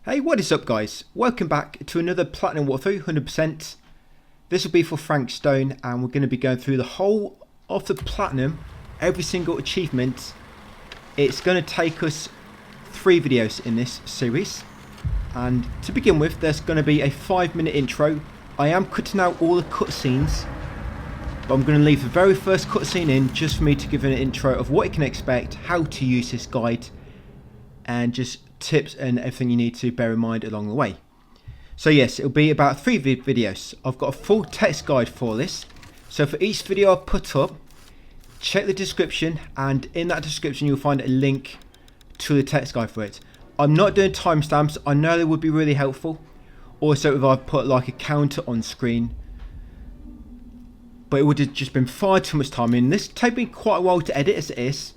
Hey, what is up guys? Welcome back to another Platinum walkthrough, 100%. This will be for Frank Stone and we're going to be going through the whole of the Platinum, every single achievement. It's going to take us 3 videos in this series. And to begin with, there's going to be a 5-minute intro. I am cutting out all the cutscenes, but I'm going to leave the very first cutscene in just for me to give an intro of what you can expect, how to use this guide, and just tips and everything you need to bear in mind along the way. So yes, it'll be about 3 videos. I've got a full text guide for this. So for each video I put up, check the description, and in that description you'll find a link to the text guide for it. I'm not doing timestamps. I know they would be really helpful. Also, if I put like a counter on screen, but it would have just been far too much time. And this takes me quite a while to edit as it is.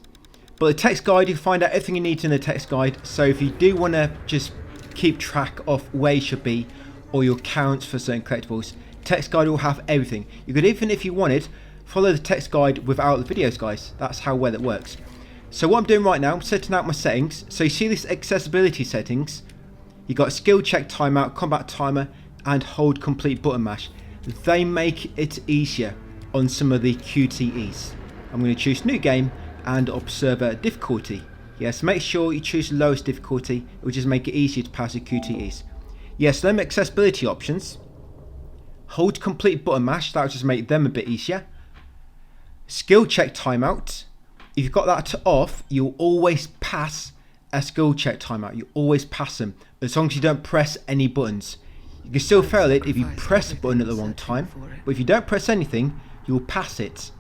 But the text guide, you find out everything you need in the text guide. So if you do want to just keep track of where you should be or your counts for certain collectibles, text guide will have everything. You could, even if you wanted, follow the text guide without the videos, guys. That's how well it works. So what I'm doing right now, I'm setting out my settings. So you see this accessibility settings. You got skill check timeout, combat timer, and hold complete button mash. They make it easier on some of the QTEs. I'm going to choose new game and observer difficulty. Yes, make sure you choose the lowest difficulty. It will just make it easier to pass the QTEs. Yes, them accessibility options. Hold complete button mash, that will just make them a bit easier. Skill check timeout. If you've got that to off, you'll always pass a skill check timeout. You always pass them, as long as you don't press any buttons. You can still fail it if you press a button at the wrong time, but if you don't press anything, you'll pass it.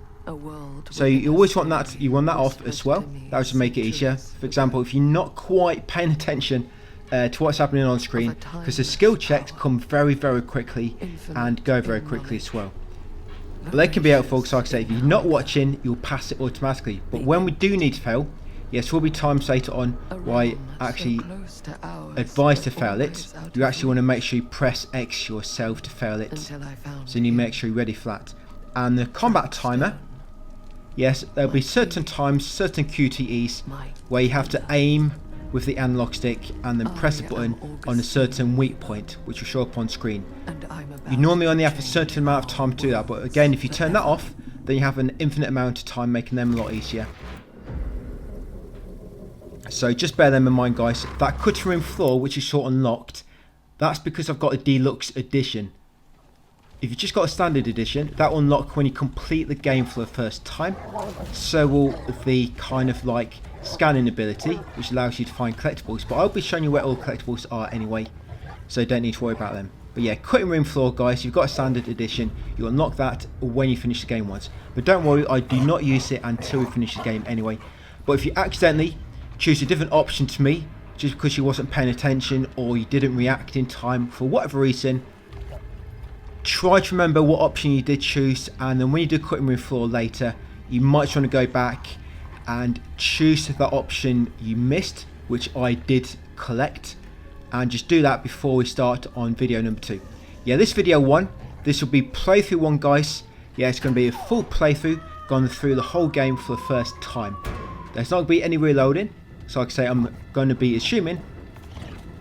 So you always want that, off as well. That would just make it easier. For example, if you're not quite paying attention to what's happening on screen, because the skill checks come very, very quickly and go very quickly as well. But they can be helpful, so like I say, if you're not watching, you'll pass it automatically. But when we do need to fail, yes, we'll be times later on why I actually advise to fail it. You actually want to make sure you press X yourself to fail it. So you make sure you're ready for that. And the combat timer, yes, there'll be certain times, certain QTEs where you have to aim with the analog stick and then press a button on a certain weak point, which will show up on screen. You normally only have a certain amount of time to do that, but again, if you turn that off, then you have an infinite amount of time, making them a lot easier. So just bear them in mind, guys. That cutting room floor, which is short unlocked, that's because I've got a deluxe edition. If you've just got a standard edition, that will unlock when you complete the game for the first time. So will the kind of like scanning ability, which allows you to find collectibles. But I'll be showing you where all collectibles are anyway, so don't need to worry about them. But yeah, cutting room floor, guys, you've got a standard edition. You unlock that when you finish the game once. But don't worry, I do not use it until we finish the game anyway. But if you accidentally choose a different option to me, just because you wasn't paying attention or you didn't react in time for whatever reason, try to remember what option you did choose, and then when you do cutting room floor later, you might want to go back and choose that option you missed, which I did collect, and just do that before we start on video number 2. Yeah, this video 1, this will be playthrough 1, guys. Yeah, it's going to be a full playthrough, going through the whole game for the first time. There's not going to be any reloading, so like I say, I'm going to be assuming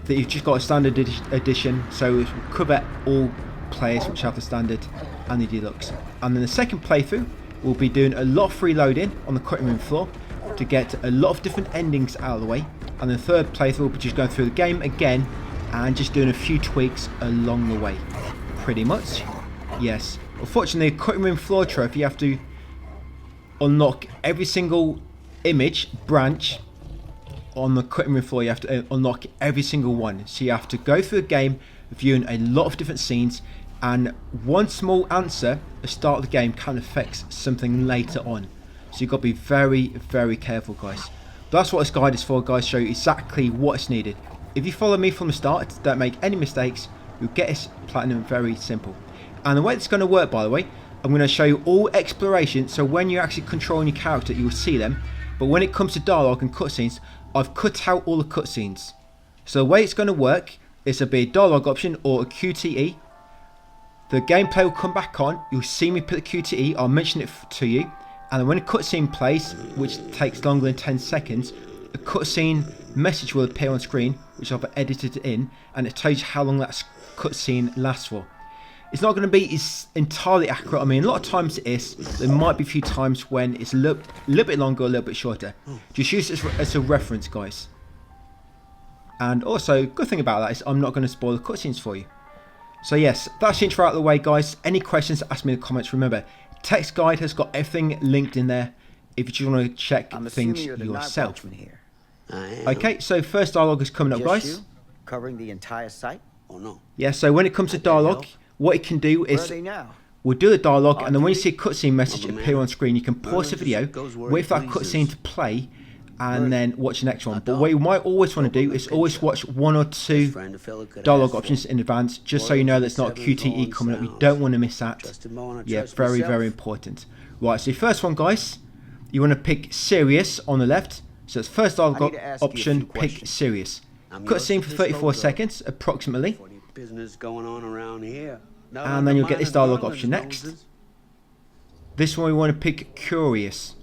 that you've just got a standard edition, so it will cover all players which have the standard and the deluxe. And then the second playthrough, we'll be doing a lot of reloading on the cutting room floor to get a lot of different endings out of the way. And the third playthrough, we'll be just going through the game again and just doing a few tweaks along the way, pretty much. Yes, unfortunately, a cutting room floor trophy, you have to unlock every single image branch on the cutting room floor. You have to unlock every single one, so you have to go through the game viewing a lot of different scenes, and one small answer at the start of the game can affect something later on, so you've got to be very, very careful, guys. But that's what this guide is for, guys, show you exactly what's needed. If you follow me from the start, don't make any mistakes, you'll get this platinum very simple. And the way it's going to work, by the way, I'm going to show you all exploration, so when you're actually controlling your character you will see them, but when it comes to dialogue and cutscenes, I've cut out all the cutscenes. So the way it's going to work is there'll be a dialogue option or a QTE. The gameplay will come back on, you'll see me put the QTE, I'll mention it to you, and then when a cutscene plays, which takes longer than 10 seconds, a cutscene message will appear on screen, which I've edited in, and it tells you how long that cutscene lasts for. It's not going to be entirely accurate. I mean, a lot of times it is. There might be a few times when it's a little bit longer or a little bit shorter. Just use it as a reference, guys. And also, good thing about that is I'm not going to spoil the cutscenes for you. So yes, that's the intro out of the way, guys. Any questions, ask me in the comments. Remember, text guide has got everything linked in there if you just want to check things yourself. Okay, so first dialogue is coming up, guys. Covering the entire site? Oh no. Yeah, so when it comes to dialogue, what you can do is we'll do the dialogue, and then when you see a cutscene message appear on screen, you can pause the video, wait for that cutscene to play, and then watch the next one. But what you might always want to do is always watch 1 or 2 dialogue options in advance, just so you know there's not a QTE coming up. You don't want to miss that. Yeah, very, very important. Right, so the first one, guys, you want to pick serious on the left. So it's first dialogue option, pick serious. Cutscene for 34 seconds, approximately. And then you'll get this dialogue option next. This one we want to pick curious.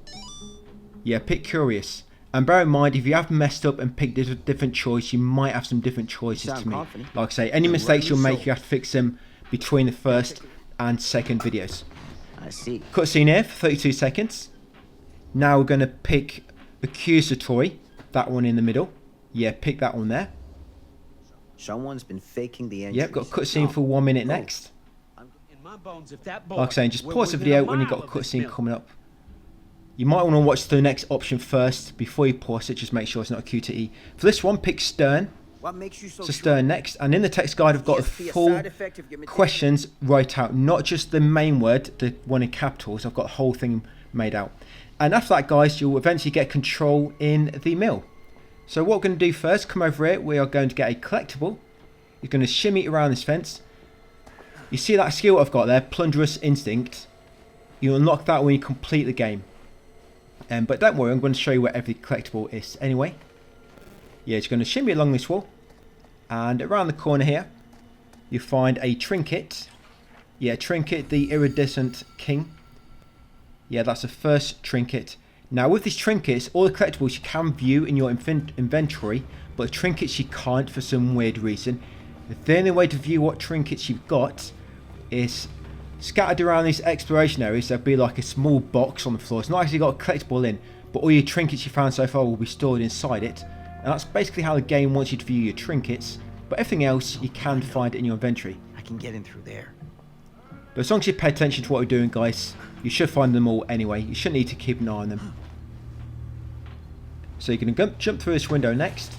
Yeah, pick curious. And bear in mind, if you have messed up and picked a different choice, you might have some different choices to me. Like I say, any mistakes you'll make, you have to fix them between the first and second videos. I see. Cutscene here for 32 seconds. Now we're going to pick accusatory. That one in the middle. Yeah, pick that one there. Someone's been faking the entries. Yep, got a cutscene for 1 minute next. Like I'm saying, just pause the video when you've got a cutscene coming up. You might want to watch the next option first before you pause it, just make sure it's not a QTE. For this one, pick stern. What makes you so stern next. And in the text guide, I've got the full questions wrote out, not just the main word, the one in capitals. I've got the whole thing made out. And after that, guys, you'll eventually get control in the mill. So what we're going to do first, come over here, we are going to get a collectible. You're going to shimmy around this fence. You see that skill I've got there, Plunderous Instinct. You unlock that when you complete the game. But don't worry, I'm going to show you where every collectible is anyway. Yeah, you're going to shimmy along this wall. And around the corner here, you find a trinket. Yeah, trinket, the Iridescent King. Yeah, that's the first trinket. Now with these trinkets, all the collectibles you can view in your inventory, but the trinkets you can't for some weird reason. The only way to view what trinkets you've got is scattered around these exploration areas. There'll be like a small box on the floor. It's not actually got a collectible in, but all your trinkets you found so far will be stored inside it. And that's basically how the game wants you to view your trinkets, but everything else you can find in your inventory. I can get in through there. But as long as you pay attention to what we're doing, guys, you should find them all anyway. You shouldn't need to keep an eye on them. So you're going to jump through this window next.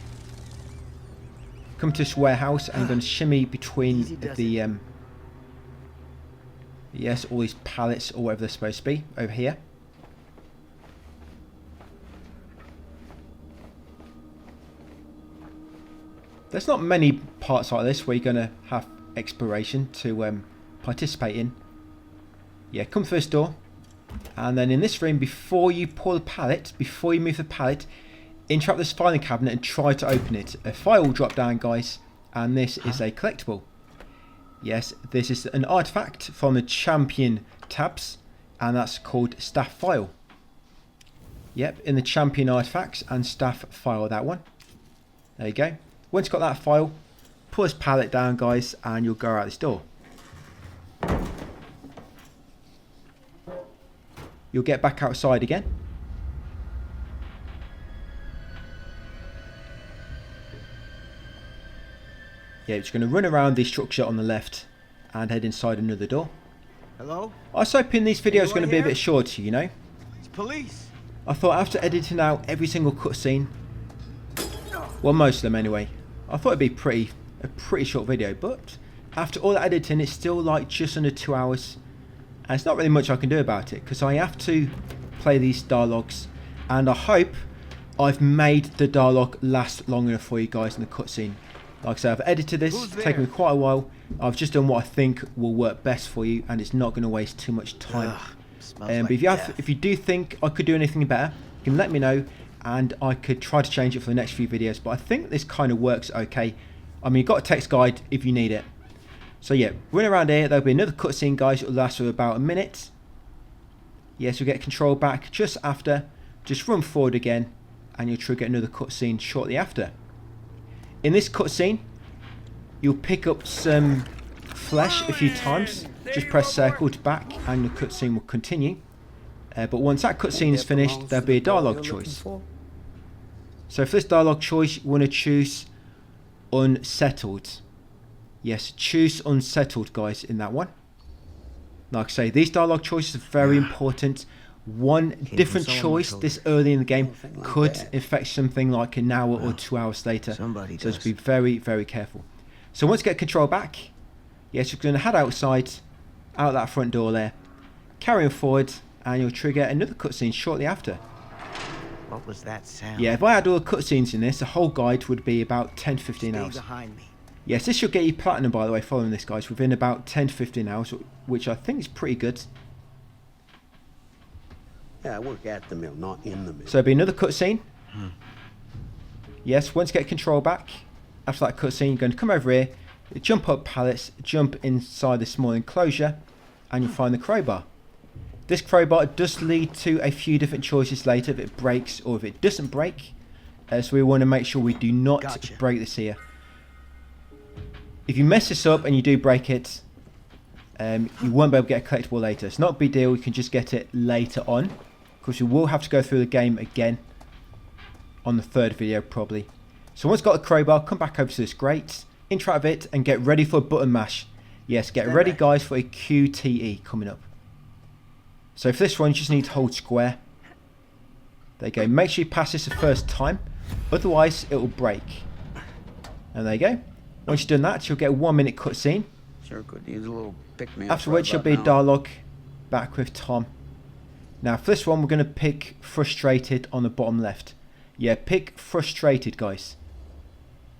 Come to this warehouse and you're going to shimmy between the yes, all these pallets or whatever they're supposed to be over here. There's not many parts like this where you're going to have exploration to participate in. Yeah, come through this door, and then in this room, before you pull the pallet, before you move the pallet, interrupt this filing cabinet and try to open it. A file will drop down, guys, and this is a collectible. Yes, this is an artifact from the champion tabs, and that's called staff file. Yep, in the champion artifacts and staff file, that one. There you go. Once you've got that file, pull this pallet down, guys, and you'll go out this door. You'll get back outside again. Yeah, it's going to run around the structure on the left and head inside another door. Hello? I was hoping these videos are going to be a bit shorter, you know. It's police. I thought after editing out every single cutscene, well, most of them anyway, I thought it'd be a pretty short video, but after all that editing, it's still like just under 2 hours. And it's not really much I can do about it, because I have to play these dialogues, and I hope I've made the dialogue last long enough for you guys in the cutscene. Like I said, I've edited this, it's taken me quite a while. I've just done what I think will work best for you, and it's not going to waste too much time. But if you do think I could do anything better, you can let me know, and I could try to change it for the next few videos. But I think this kind of works okay. I mean, you've got a text guide if you need it. So yeah, run around here. There'll be another cutscene, guys. It'll last for about a minute. Yes, you'll get control back just after. Just run forward again, and you'll trigger another cutscene shortly after. In this cutscene, you'll pick up some flesh a few times. Just press circle to back and the cutscene will continue. But once that cutscene is finished, there'll be a dialogue choice. So for this dialogue choice, you want to choose unsettled. Yes, choose unsettled, guys, in that one. Like I say, these dialogue choices are very important. One different choice this early in the game could affect something like an hour or 2 hours later. So just be very, very careful. So once you get control back, yes, you're going to head outside, out that front door there, carry on forward, and you'll trigger another cutscene shortly after. What was that sound? Yeah, if I had all the cutscenes in this, the whole guide would be about 10 to 15 hours. Behind me. Yes, this should get you platinum, by the way, following this, guys, within about 10 to 15 hours, which I think is pretty good. Yeah, I work at the mill, not in the mill. So there'll be another cutscene. Yes, once you get control back, after that cutscene, you're going to come over here, jump up pallets, jump inside the small enclosure, and you'll find the crowbar. This crowbar does lead to a few different choices later if it breaks or if it doesn't break. So we want to make sure we do not break this here. If you mess this up and you do break it, you won't be able to get a collectible later. It's not a big deal, you can just get it later on. Because you will have to go through the game again on the third video probably. So once you've got a crowbar, come back over to this grate, interact with it and get ready for a button mash. Yes, get ready guys for a QTE coming up. So for this one, you just need to hold square. There you go. Make sure you pass this the first time, otherwise it will break. And there you go. Once you've done that, you'll get a 1 minute cutscene. Sure could use a little pick-me-up. After which there'll be a dialogue back with Tom. Now for this one, we're going to pick frustrated on the bottom left. Yeah, pick frustrated, guys.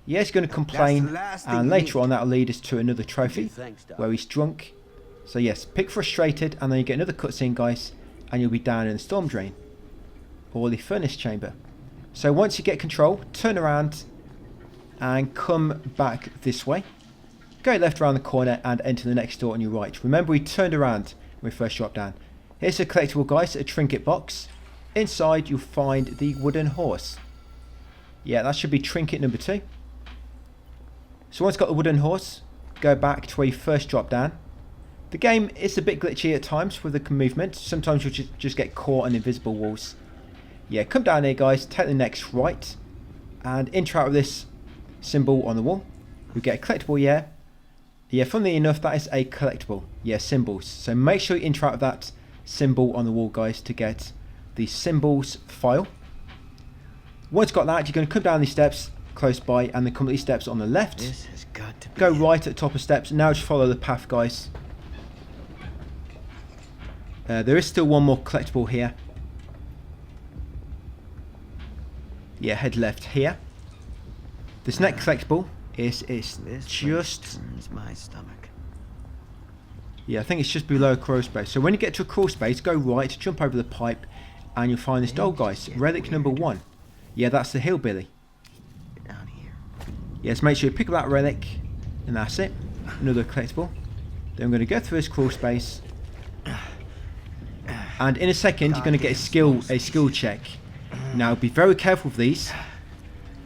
Yeah, he's going to complain, and later on that'll lead us to another trophy where he's drunk. So yes, pick frustrated, and then you get another cutscene, guys, and you'll be down in the storm drain or the furnace chamber. So once you get control, turn around and come back this way. Go left around the corner and enter the next door on your right. Remember, we turned around when we first dropped down. Here's a collectible, guys, a trinket box. Inside you'll find the wooden horse. Yeah, that should be trinket number 2. So once you've got the wooden horse, go back to where you first dropped down. The game is a bit glitchy at times with the movement. Sometimes you'll just get caught on invisible walls. Yeah, come down here, guys, take the next right and interact with this symbol on the wall. You'll get a collectible, yeah. Yeah, funnily enough, that is a collectible. Yeah, symbols. So make sure you interact with that symbol on the wall, guys, to get the symbols file. Once you've got that, you're going to come down these steps close by and then come to these steps on the left. This has got to be Go right at the top of steps. Now just follow the path, guys. There is still one more collectible here. Yeah, head left here. This next collectible is just turns my stomach. Yeah, I think it's just below a crawl space. So when you get to a crawl space, go right, jump over the pipe, and you'll find this doll, guys. Relic number 1. Yeah, that's the hillbilly. Get down here. Yes, make sure you pick up that relic, and that's it. Another collectible. Then I'm going to go through this crawl space, and in a second you're going to get a skill check. Now be very careful with these.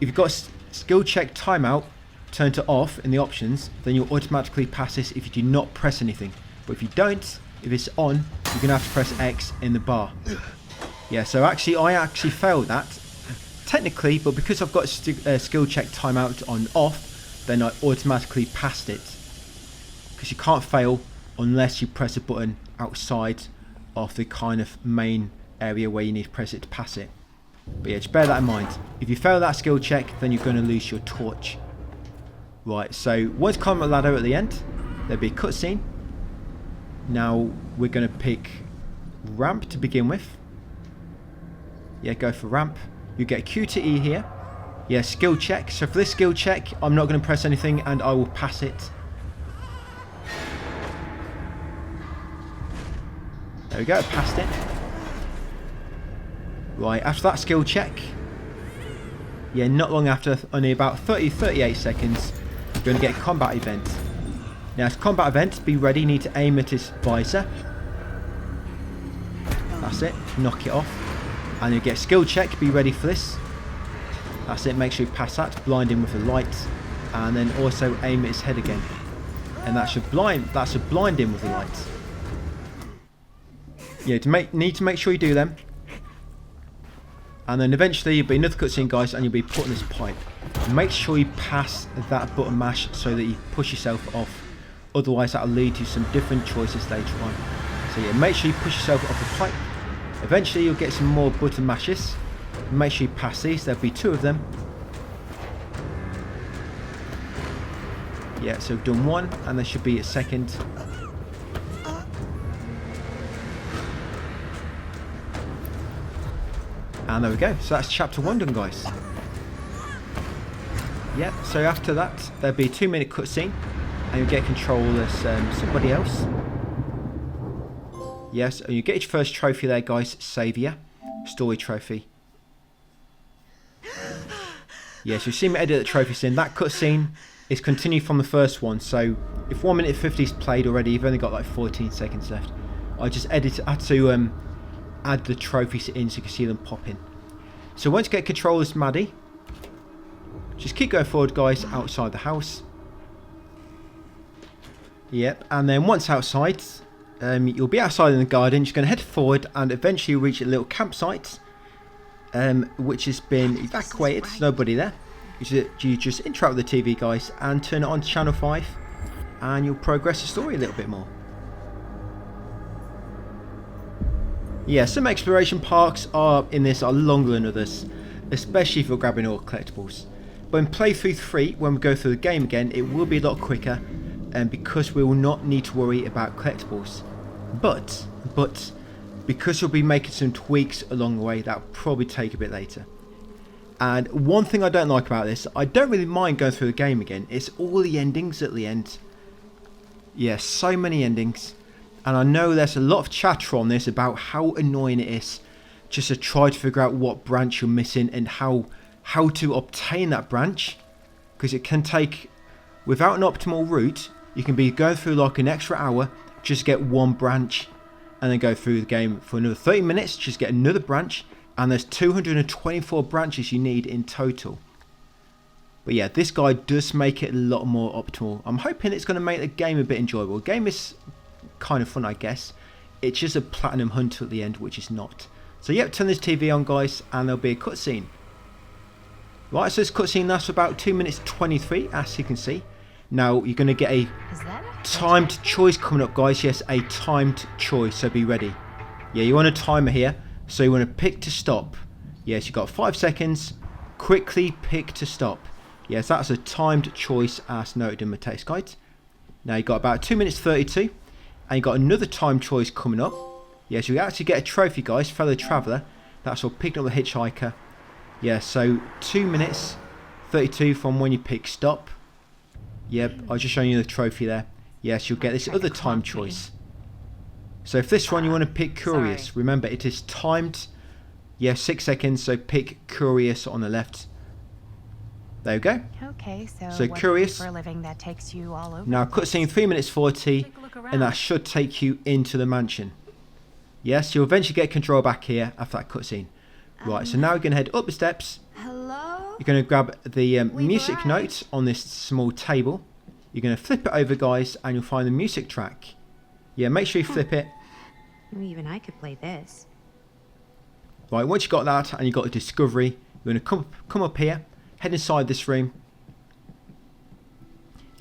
If you've got skill check timeout turned to off in the options, then you'll automatically pass this if you do not press anything. But if you don't, if it's on, you're going to have to press X in the bar. Yeah, so I actually failed that technically, but because I've got skill check timeout on off, then I automatically passed it. Because you can't fail unless you press a button outside of the kind of main area where you need to press it to pass it. But yeah, just bear that in mind. If you fail that skill check, then you're going to lose your torch. Right, so once you climb a ladder at the end, there'll be a cutscene. Now we're going to pick ramp to begin with. Yeah, go for ramp. You get Q to E here. Yeah, skill check. So for this skill check, I'm not going to press anything and I will pass it. There we go, passed it. Right, after that skill check, yeah, not long after, only about 38 seconds, you're going to get a combat event. Now, as combat event, be ready, you need to aim at his visor. That's it, knock it off. And you get skill check, be ready for this. That's it, make sure you pass that, blind him with a light, and then also aim at his head again. And that should blind him with a light. Yeah, need to make sure you do them. And then eventually you'll be another cutscene, guys, and you'll be put in this pipe. Make sure you pass that button mash so that you push yourself off. Otherwise that'll lead to some different choices later on. So yeah, make sure you push yourself off the pipe. Eventually you'll get some more button mashes. Make sure you pass these, there'll be 2 of them. Yeah, so we've done 1, and there should be a second. And there we go, so that's chapter 1 done, guys. Yep, so after that, there'll be a 2-minute cutscene, and you'll get control as somebody else. Yes, and you get your first trophy there, guys, Saviour. Story trophy. Yes, you've seen me edit the trophy scene. That cutscene is continued from the first one, so if 1 minute 50 is played already, you've only got like 14 seconds left. I just had to add the trophies in so you can see them pop in. So once you get control of this Maddie, just keep going forward, guys, outside the house. Yep, and then once outside, you'll be outside in the garden. You're going to head forward and eventually reach a little campsite, which has been evacuated. There's nobody there. You just interact with the TV, guys, and turn it on to channel 5, and you'll progress the story a little bit more. Yeah, some exploration parks in this are longer than others, especially if you're grabbing all collectibles. But in playthrough 3, when we go through the game again, it will be a lot quicker, because we will not need to worry about collectibles. But because you'll be making some tweaks along the way, that'll probably take a bit later. And one thing I don't like about this, I don't really mind going through the game again, it's all the endings at the end. Yeah, so many endings. And I know there's a lot of chatter on this about how annoying it is just to try to figure out what branch you're missing and how to obtain that branch. Because it can take, without an optimal route, you can be going through like an extra hour just to get one branch, and then go through the game for another 30 minutes just get another branch, and there's 224 branches you need in total. But yeah, this guy does make it a lot more optimal. I'm hoping it's going to make the game a bit enjoyable. The game is kind of fun, I guess. It's just a platinum hunt at the end, which is not. So yep, turn this TV on, guys, and there'll be a cutscene. Right, so this cutscene lasts for about 2 minutes 23, as you can see. Now, you're going to get a timed choice coming up, guys. Yes, a timed choice, so be ready. Yeah, you want a timer here, so you want to pick to stop. Yes, you've got 5 seconds. Quickly pick to stop. Yes, that's a timed choice as noted in my text guide. Now, you've got about 2 minutes 32, and you've got another timed choice coming up. Yes, you actually get a trophy, guys, fellow traveller. That's for picking up the hitchhiker. Yeah, so 2 minutes 32 from when you pick stop. Yep, I was just showing you the trophy there. Yes, you'll get this other time choice. So if this one you want to pick curious, remember it is timed. Yeah, 6 seconds, so pick curious on the left. There you go. Okay, so curious. For a living that takes you all over. Now cutscene 3 minutes 40, and that should take you into the mansion. Yes, you'll eventually get control back here after that cutscene. Right, so now we're going to head up the steps. Hello? You're going to grab the music notes on this small table. You're going to flip it over, guys, and you'll find the music track. Yeah, make sure you flip it. Even I could play this. Right, once you've got that and you've got a discovery, you're going to come up here, head inside this room.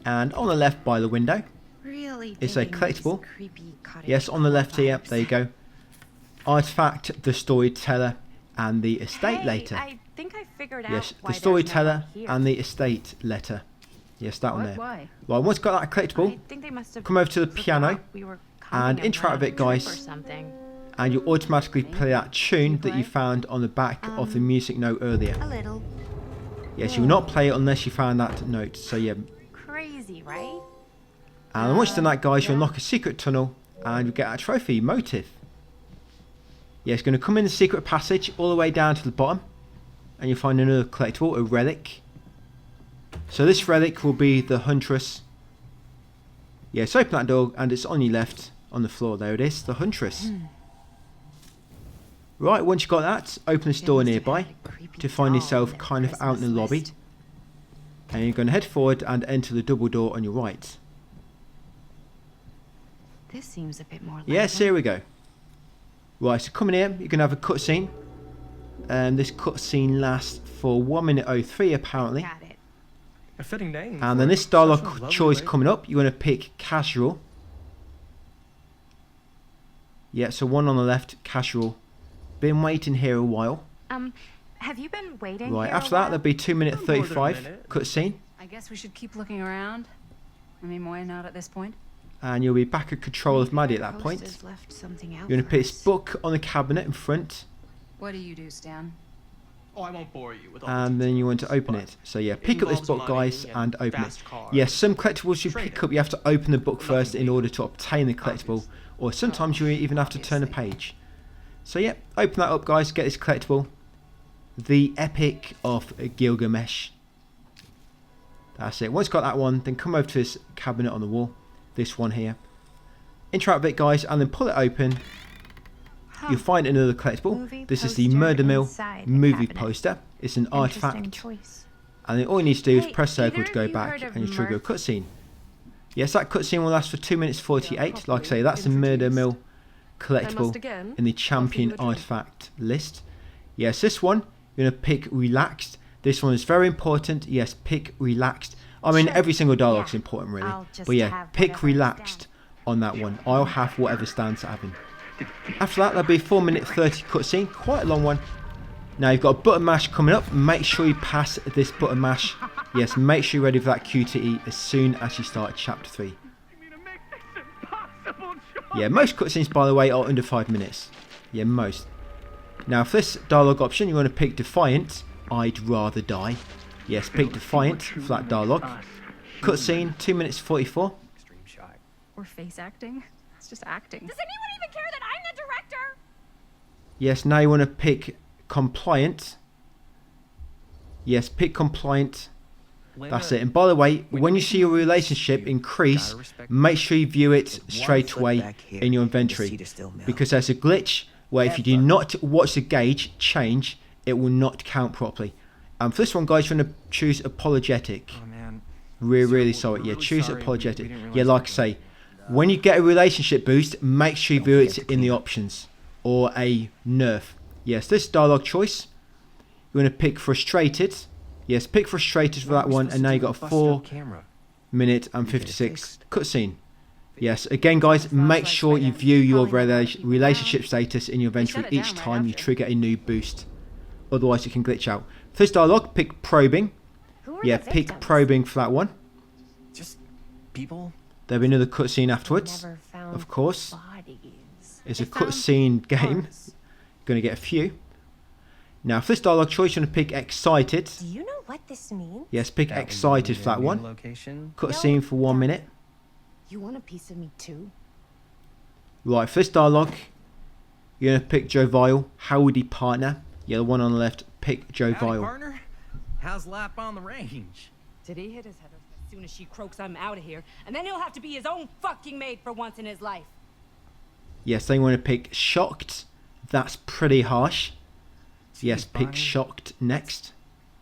And on the left by the window, Really it's a collectible. Creepy cottage Yes, on the left here, there you go. Artifact, the storyteller, and the estate letter. I think I figured out Yes, why the storyteller there's no one and the estate letter. Yes, that one there. Why? Right, once you've got that collectible, I think they must have come over to the piano forgot we were and coming interact with it, around guys. or something. and you automatically play that tune that you found on the back of the music note earlier. A little. Yes, you will not play it unless you found that note. So yeah. Crazy, right? And once you've done that, guys, you unlock a secret tunnel and you get a trophy motive. Yeah, it's going to come in the secret passage all the way down to the bottom, and you'll find another collectible, a relic. So this relic will be the Huntress. Yes, open that door and it's on your left on the floor. There it is, the Huntress. Right, once you've got that, open this They door must have nearby had a creepy to find doll yourself on their kind of out in the Christmas lobby. list. And you're going to head forward and enter the double door on your right. This seems a bit more Yes, lively. here we go. Right, so coming here, you're going to have a cutscene. And this cutscene lasts for 1 minute 03 apparently. Got it. A fitting name. And for then this such a dialogue lovely choice lady. coming up, you're going to pick casual. Yeah, so one on the left, casual. Been waiting here a while. Have you been waiting Right, here a after that, while? there'll be 2 minute More than a 35 minute. cutscene. I guess we should keep looking around. I mean, why not at this point? And you'll be back at control of Maddie at that Maybe our point. hostess left something out You're going to for put this us. book on the cabinet in front. What do you do, Stan? Oh, I won't bore you with all the And then you want to details, open but it. So yeah, pick up this involves book, money guys, and open it. fast cars. Yes, some collectibles you pick Trading. up, you have to open the book Nothing first in legal. order to obtain the collectible. Obvious. Or sometimes you even have to turn a Obviously. page. So yeah, open that up, guys, get this collectible. The Epic of Gilgamesh. That's it. Once you've got that one, then come over to this cabinet on the wall. This one here. Interact with it, guys, and then pull it open. You'll find another collectible. Movie This is the poster Murder Mill inside the movie cabinet. poster. It's an Interesting artifact. choice. And then all you need to do is Hey, press circle either to of go you back heard of and you trigger a Murph? cutscene. Yes, that cutscene will last for 2 minutes 48. Like I say, that's the Murder Mill collectible again in the champion offer you a drink. artifact list. Yes, this one, you're going to pick relaxed. This one is very important. Yes, pick relaxed. I mean, Sure. every single dialogue's Yeah. important, really. I'll just But yeah, have pick whatever relaxed on that one. I'll have whatever Stan's having. After that, there'll be a 4 minute 30 cutscene. Quite a long one. Now you've got a button mash coming up. Make sure you pass this button mash. Yes, make sure you're ready for that cue to eat as soon as you start chapter 3. Yeah, most cutscenes, by the way, are under 5 minutes. Yeah, most. Now, for this dialogue option, you want to pick Defiant. I'd rather die. Yes, pick Defiant for that dialogue. Cutscene, 2 minutes 44. Extreme shot. Or face acting? It's just acting. Does anyone even care that I'm the director? Yes, now you want to pick Compliant. Yes, pick Compliant. That's it. And by the way, when you see your relationship increase, make sure you view it straight away in your inventory. Because there's a glitch where if you do not watch the gauge change, it will not count properly. And for this one, guys, you're going to choose Apologetic. Oh man. Really So, sorry. we're Yeah, really choose sorry we Apologetic. didn't realize Yeah, like I that. say, when you get a relationship boost, make sure you view it in the options. Or a nerf. Yes, this dialogue choice. You're going to pick Frustrated. Yes, pick Frustrated for that one. And now you got a 4 minute and 56 cutscene. Yes, again, guys, make sure you view your relationship status in your inventory shut it each down right time you after. trigger a new boost. Otherwise, it can glitch out. First dialogue, pick Probing. Who are Yeah, the pick victims? Probing for that one. Just people. There'll be another cutscene afterwards. Never found of course. bodies. It's a They found cutscene game. hearts. Going to get a few. Now, for this dialogue choice, you're going to pick Excited. Do you know what this means? Yes, pick Excited for that one. Location. Cutscene for 1 minute. You want a piece of me too? Right, for this dialogue, you're going to pick Jovial, Howdy Partner. Yeah, the one on the left, pick Howdy, Jovial. partner. How's lap on the range? Did he hit his head as soon as she croaks I'm out of here, and then he'll have to be his own fucking maid for once in his life. Yes, then you want to pick Shocked. That's pretty harsh. Yes, Jeez, pick Bonnie. Shocked next.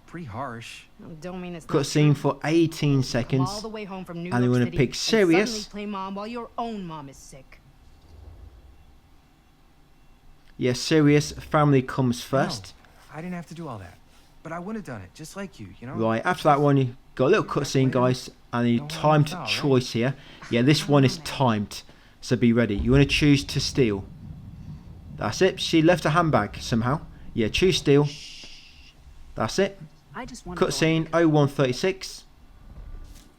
Pretty harsh. Don't mean it's Cutscene for 18 Come seconds. all the way home from New And you York wanna City pick and serious. suddenly play mom while your own mom is sick. Yes, serious. Family comes first. No, I didn't have to do all that. But I would have done it, just like you know? Right, after that one, you got a little cutscene, guys, and a timed choice here. Yeah, this one is timed, so be ready. You want to choose to steal. That's it. She left a handbag somehow. Yeah, choose steal. That's it. I just want Cutscene 0136.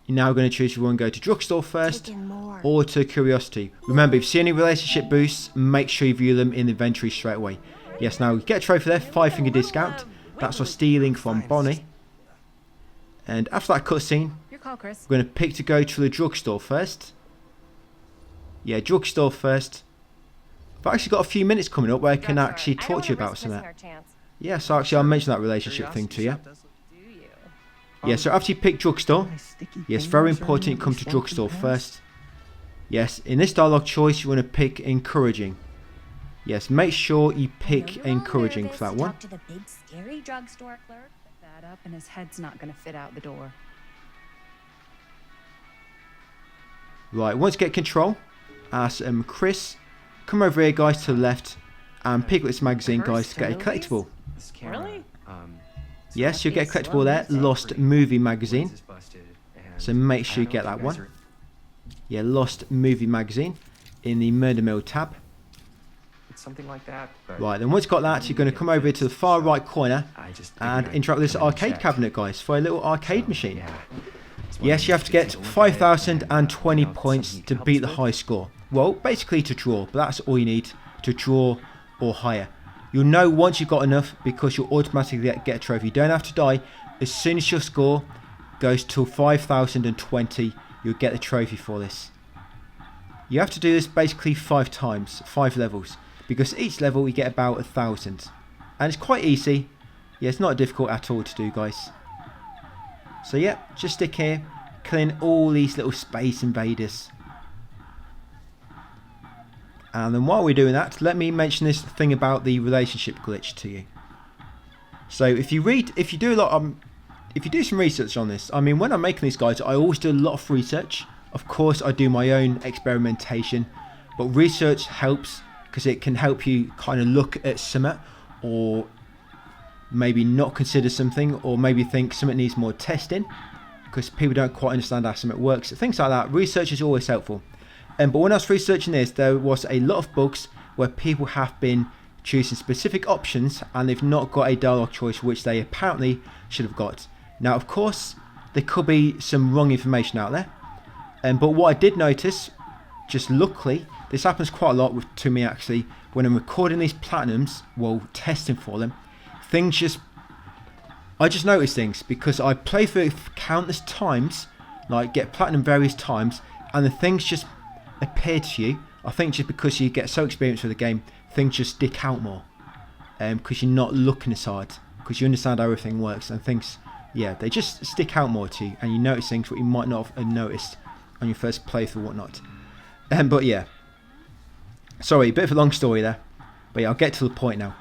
You're now going to choose if you want to go to drugstore first Taking more. or to curiosity. Remember, if you see any relationship boosts, make sure you view them in the inventory straight away. Yes, now get a trophy there, 5-finger discount. That's for stealing from Bonnie. And after that cutscene, Your call, Chris. we're going to pick to go to the drugstore first. Yeah, drugstore first. I've actually got a few minutes coming up where I can actually talk to you about some of that. Yeah, so actually I'll mention that relationship thing to you. Yeah, so after you pick drugstore, yes, very important you come to drugstore first. Yes, in this dialogue choice you want to pick encouraging. Yes, make sure you I know pick you're all encouraging nervous for that to one. talk to the big scary drugstore clerk. That up and his head's not gonna fit out the door. Right, once you get control, ask Chris, come over here guys to the left and pick up this magazine guys to get a collectible. This camera, Really? Yes, you'll get a collectible there, Lost Movie Magazine. So make sure you get that one. Yeah, Lost Movie Magazine in the Murder Mill tab. It's something like that. But Right, then once you've got that, you're going to come over here to the far right corner and interact with this arcade cabinet, guys, for a little arcade machine. Yeah. Yes, you have to get 5,020 points to beat the high score. Well, basically to draw, but that's all you need to draw or higher. You'll know once you've got enough because you'll automatically get a trophy. You don't have to die. As soon as your score goes to 5,020, you'll get the trophy for this. You have to do this basically 5 times, 5 levels, because each level you get about 1,000. And it's quite easy. Yeah, it's not difficult at all to do, guys. So yeah, just stick here, killing all these little space invaders. And then while we're doing that, let me mention this thing about the relationship glitch to you. So if you do some research on this, I mean, when I'm making these guides, I always do a lot of research. Of course, I do my own experimentation, but research helps because it can help you kind of look at something, or maybe not consider something, or maybe think something needs more testing because people don't quite understand how something works. Things like that. Research is always helpful. But when I was researching this, there was a lot of books where people have been choosing specific options and they've not got a dialogue choice which they apparently should have got. Now, of course, there could be some wrong information out there. But what I did notice, just luckily, this happens quite a lot to me actually, when I'm recording these platinums, well, testing for them, I just notice things because I play through it countless times, like get platinum various times, and the things just appear to you. I think just because you get so experienced with the game, things just stick out more, because you're not looking as hard, because you understand how everything works, and things, yeah, they just stick out more to you, and you notice things what you might not have noticed on your first playthrough or whatnot. But yeah, sorry, a bit of a long story there, but yeah, I'll get to the point now.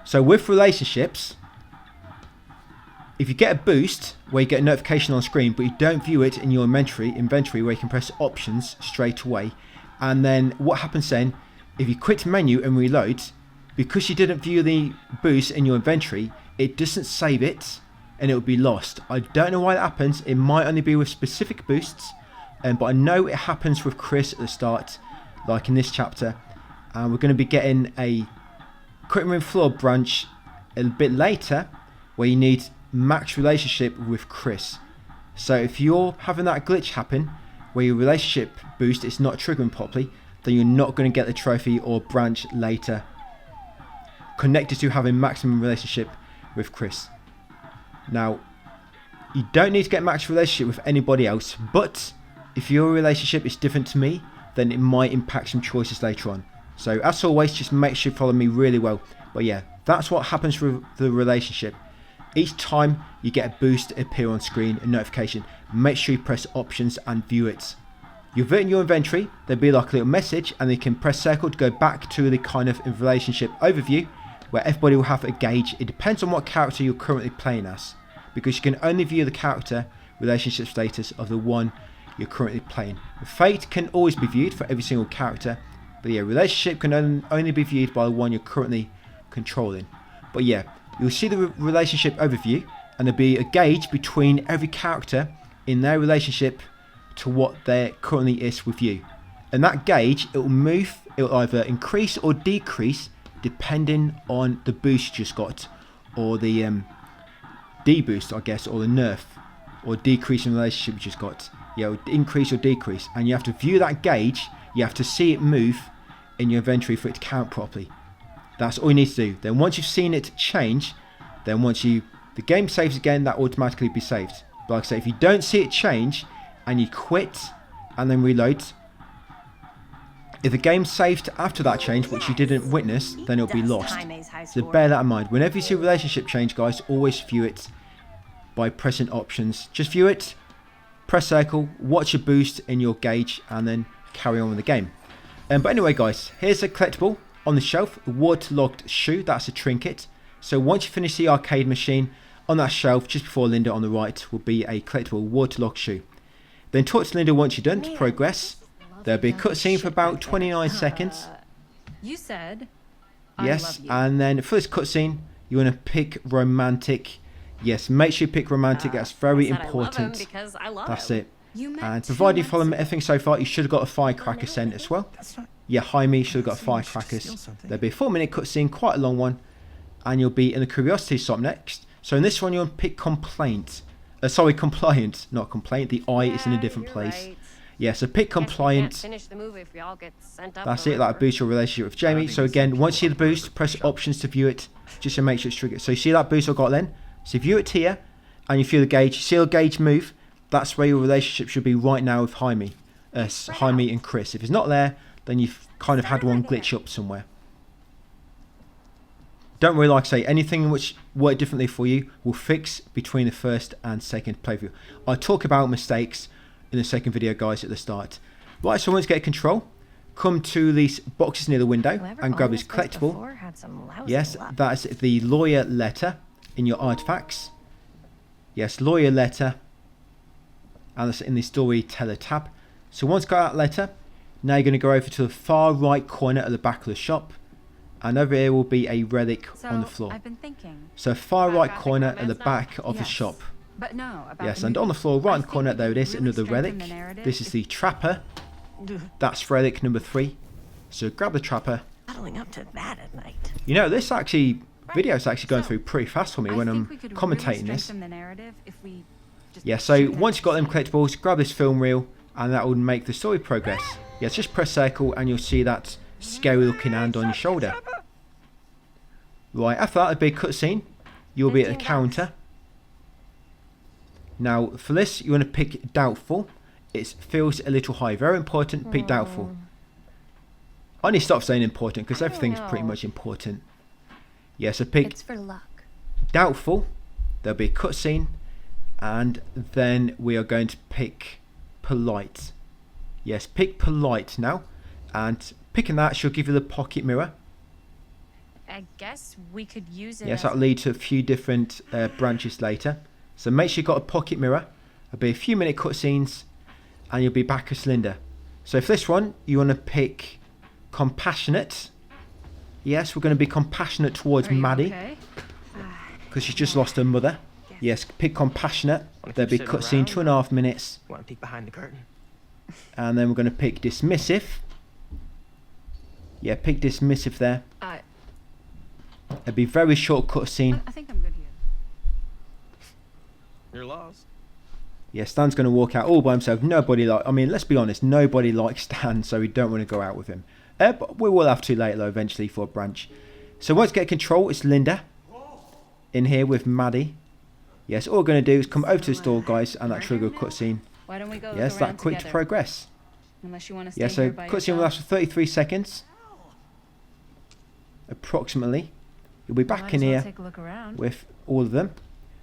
So with relationships, if you get a boost where you get a notification on screen but you don't view it in your inventory where you can press options straight away, and then what happens then, if you quit menu and reload, because you didn't view the boost in your inventory, it doesn't save it and it will be lost. I don't know why that happens. It might only be with specific boosts, but I know it happens with Chris at the start, like in this chapter, and we're going to be getting a Cutting Room Floor branch a bit later where you need max relationship with Chris. So if you're having that glitch happen where your relationship boost is not triggering properly, then you're not going to get the trophy or branch later connected to having maximum relationship with Chris. Now, you don't need to get max relationship with anybody else, but if your relationship is different to me, then it might impact some choices later on. So as always, just make sure you follow me really well. But yeah, that's what happens with the relationship. Each time you get a boost appear on screen, a notification, make sure you press options and view it. You've written your inventory, there'll be like a little message, and you can press circle to go back to the kind of relationship overview where everybody will have a gauge. It depends on what character you're currently playing as, because you can only view the character relationship status of the one you're currently playing. Fate can always be viewed for every single character, but yeah, relationship can only be viewed by the one you're currently controlling. But yeah, you'll see the relationship overview, and there'll be a gauge between every character in their relationship to what there currently is with you. And that gauge, it will move, it will either increase or decrease depending on the boost you just got, or the deboost, I guess, or the nerf, or decrease in relationship you just got. Yeah, it will increase or decrease, and you have to view that gauge. You have to see it move in your inventory for it to count properly. That's all you need to do. Then once you've seen it change, then the game saves again, that automatically be saved. But like I say, if you don't see it change and you quit and then reload, if the game saved after that change, which you didn't witness, then it'll be lost. So bear that in mind. Whenever you see a relationship change, guys, always view it by pressing options. Just view it, press circle, watch your boost in your gauge, and then carry on with the game. But anyway, guys, here's a collectible on the shelf, a waterlogged shoe, that's a trinket. So once you finish the arcade machine, on that shelf just before Linda on the right will be a collectible waterlogged shoe. Then talk to Linda once you're done to progress. There'll be a cutscene for about 29 seconds. You said. Yes, I love you. and then for this cutscene, you want to pick romantic. Yes, make sure you pick romantic. That's very important. because I love That's him. it. You meant And 2 provided you months follow ago. everything so far, you should have got a firecracker sent as well. That's not. Yeah, Jaime should have got Someone should firecrackers. steal something. There'll be a 4-minute cutscene, quite a long one, and you'll be in the curiosity shop next. So in this one, you'll pick complaint. Compliant, not complaint. The I is in a different place. Yeah, so pick compliant. Finish the movie if we all get sent up. That's it, that'll boost your relationship with Jamie. So again, once you see the boost, press options to view it, just to make sure it's triggered. So you see that boost I got then? So view it here, and you feel the gauge. You see the gauge move, that's where your relationship should be right now with Jaime. Jaime and Chris. If it's not there, then you've kind of had one glitch up somewhere. Don't really like I say, anything which worked differently for you will fix between the first and second playthrough. I talk about mistakes in the second video, guys, at the start. Right, so once you get control, come to these boxes near the window and grab this collectible. Yes, that's the lawyer letter in your artifacts. Yes, lawyer letter, and it's in the storyteller tab. So once you got that letter, now you're going to go over to the far right corner at the back of the shop, and over here will be a relic on the floor. I've been thinking. So far right corner at the back of the Yes. shop. But no, about Yes, the and on the movie. floor right I in the think corner we there it could is, really another strengthen relic. the narrative This is if- the trapper. That's relic number 3. So grab the trapper. Cuddling up to that at night. You know, this video is actually going through pretty fast for me I when think I'm we could commentating really this. strengthen the narrative if we just Yeah, so shoot once you've got them that collectibles, grab this film reel, and that will make the story progress. Yes, just press circle and you'll see that scary looking hand on your shoulder. Right, after that, a big cutscene. You'll be at the counter. Now, for this, you want to pick doubtful. It feels a little high. Very important, pick doubtful. I need to stop saying important because everything's pretty much important. Yeah, so pick It's for luck. doubtful. There'll be a cutscene, and then we are going to pick polite. Yes, pick polite now, and picking that she'll give you the pocket mirror. I guess we could use it. Yes, that'll lead to a few different branches later. So make sure you've got a pocket mirror. There'll be a few minute cutscenes, and you'll be back as Linda. So for this one, you want to pick compassionate. Yes, we're going to be compassionate towards Are you Maddie okay? because she's just lost her mother. Yes, pick compassionate. There'll be a cutscene, 2.5 minutes. Want to peek behind the curtain? And then we're going to pick dismissive. Yeah, pick dismissive there. It'll be very short cutscene. I think I'm good here. You're lost. Yeah, Stan's going to walk out all by himself. Let's be honest, nobody likes Stan, so we don't want to go out with him. But we will have to later, though, eventually for a branch. So once you get control, it's Linda in here with Maddie. Yes, all we're going to do is come over to the store, guys, and that trigger a cutscene. Why don't we go Yes, look that around quick to together? progress. Unless you want to stay Yeah, so here by cutscene will last yourself. for 33 seconds. Approximately. You'll be back Might in as well here take a look around. with all of them.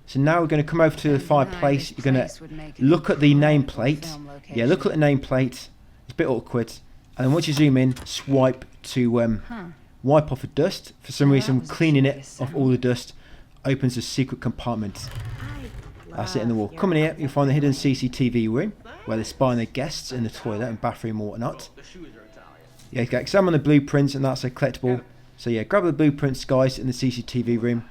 So now we're going to come over to the And fireplace. this You're going place would make to an look at the incredible nameplate. film Yeah, look at the nameplate. It's a bit awkward. And then once you zoom in, swipe to wipe off the dust. For some Now that reason, was a cleaning it curious off all the dust opens a secret compartment. That's it in the wall. Come in here, you'll find the hidden CCTV room where they're spying their guests in the toilet and bathroom and whatnot. Yeah, you can examine the blueprints, and that's a collectible. So yeah, grab the blueprints, guys, in the CCTV room.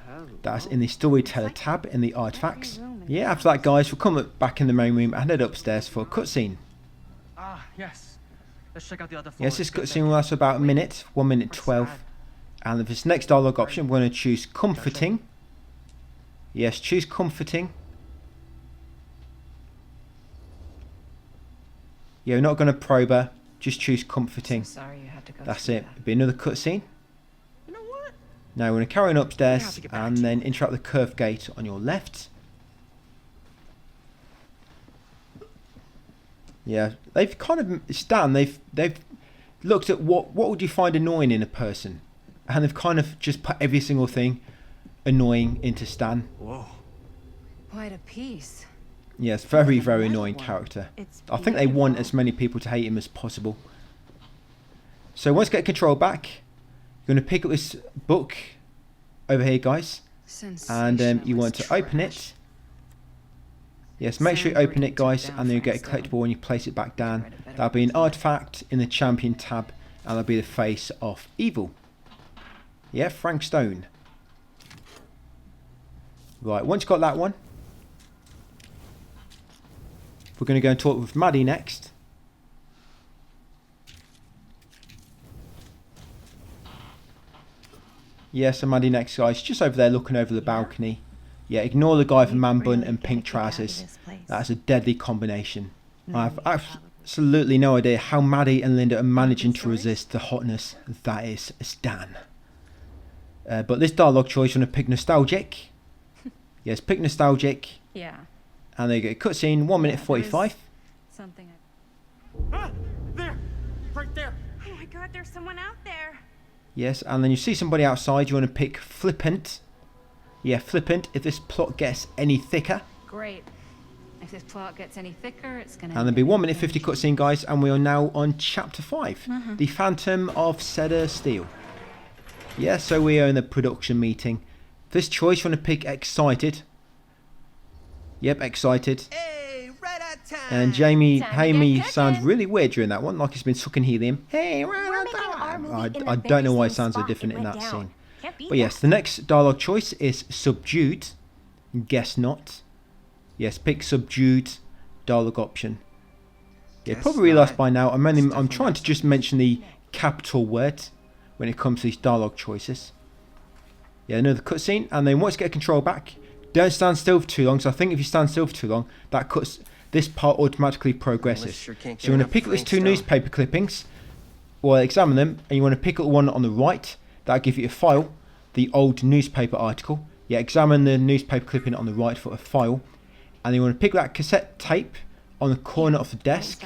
That's in the storyteller tab in the artifacts. Yeah, after that, guys, we'll come back in the main room and head upstairs for a cutscene. Yes. Let's check out the other floor. Yes, this cutscene will last about a minute, 1 minute 12. And with this next dialogue option, we're going to choose comforting. Yes, choose comforting. Yeah, we're not going to probe her, just choose comforting. Sorry you had to go That's through it. that. It'll be another cutscene. You know what? Now we're going to carry on have upstairs to get back and to then interact with the curved gate on your left. Yeah, they've kind of Stan. They've looked at what would you find annoying in a person, and they've kind of just put every single thing annoying into Stan. Whoa. Quite a piece. Yes, very Another annoying one. character. It's I think they want beautiful. as many people to hate him as possible. So once you get control back, You're going to pick up this book over here, guys. And you want to open it. Yes, make sure you open it, guys, and then you get a collectible and you place it back down. That'll be an artifact in the champion tab, and that'll be the face of evil. Yeah, Frank Stone. Right, once you've got that one, we're going to go and talk with Maddie next. Yeah, so Maddie next, guys, just over there looking over the balcony. Yeah, ignore the guy with a man bun and pink trousers. That's a deadly combination. I have absolutely no idea how Maddie and Linda are managing to resist the hotness that is Stan. But this dialogue choice, you want to pick nostalgic. Yes, pick nostalgic. Yeah. And there you go, cutscene, 1 minute 45. Something. Ah, there, right there. Oh my god, there's someone out there. Yes, and then you see somebody outside, you want to pick flippant. Yeah, flippant, if this plot gets any thicker. Great. If this plot gets any thicker, it's gonna. And there'll be 1 minute 50 cutscene, guys, and we are now on chapter 5. The Phantom of Cedar Steel. Yeah, so we are in the production meeting. This choice, you want to pick excited. Yep, excited. Hey, right at time. And Jamie Time to Hamey get sounds cooking. really weird during that one, like he's been sucking helium. Hey, We're making our movie in the I very don't know why it same sounds so spot different it in went that down. scene. Can't beat But yes, the next dialogue choice is subdued. Guess not. Yes, pick subdued dialogue option. Yeah, Guess probably realised not. by now I'm Definitely trying to just mention the capital word when it comes to these dialogue choices. Yeah, another cutscene, and then once you get control back, don't stand still for too long. So I think if you stand still for too long, that cuts this part automatically progresses. Sure can't So you want to get pick up enough these two Frank newspaper clippings, or examine them, and you want to pick up the one on the right. That'll give you a file, the old newspaper article. Yeah, examine the newspaper clipping on the right for a file, and you want to pick that cassette tape on the corner of the desk.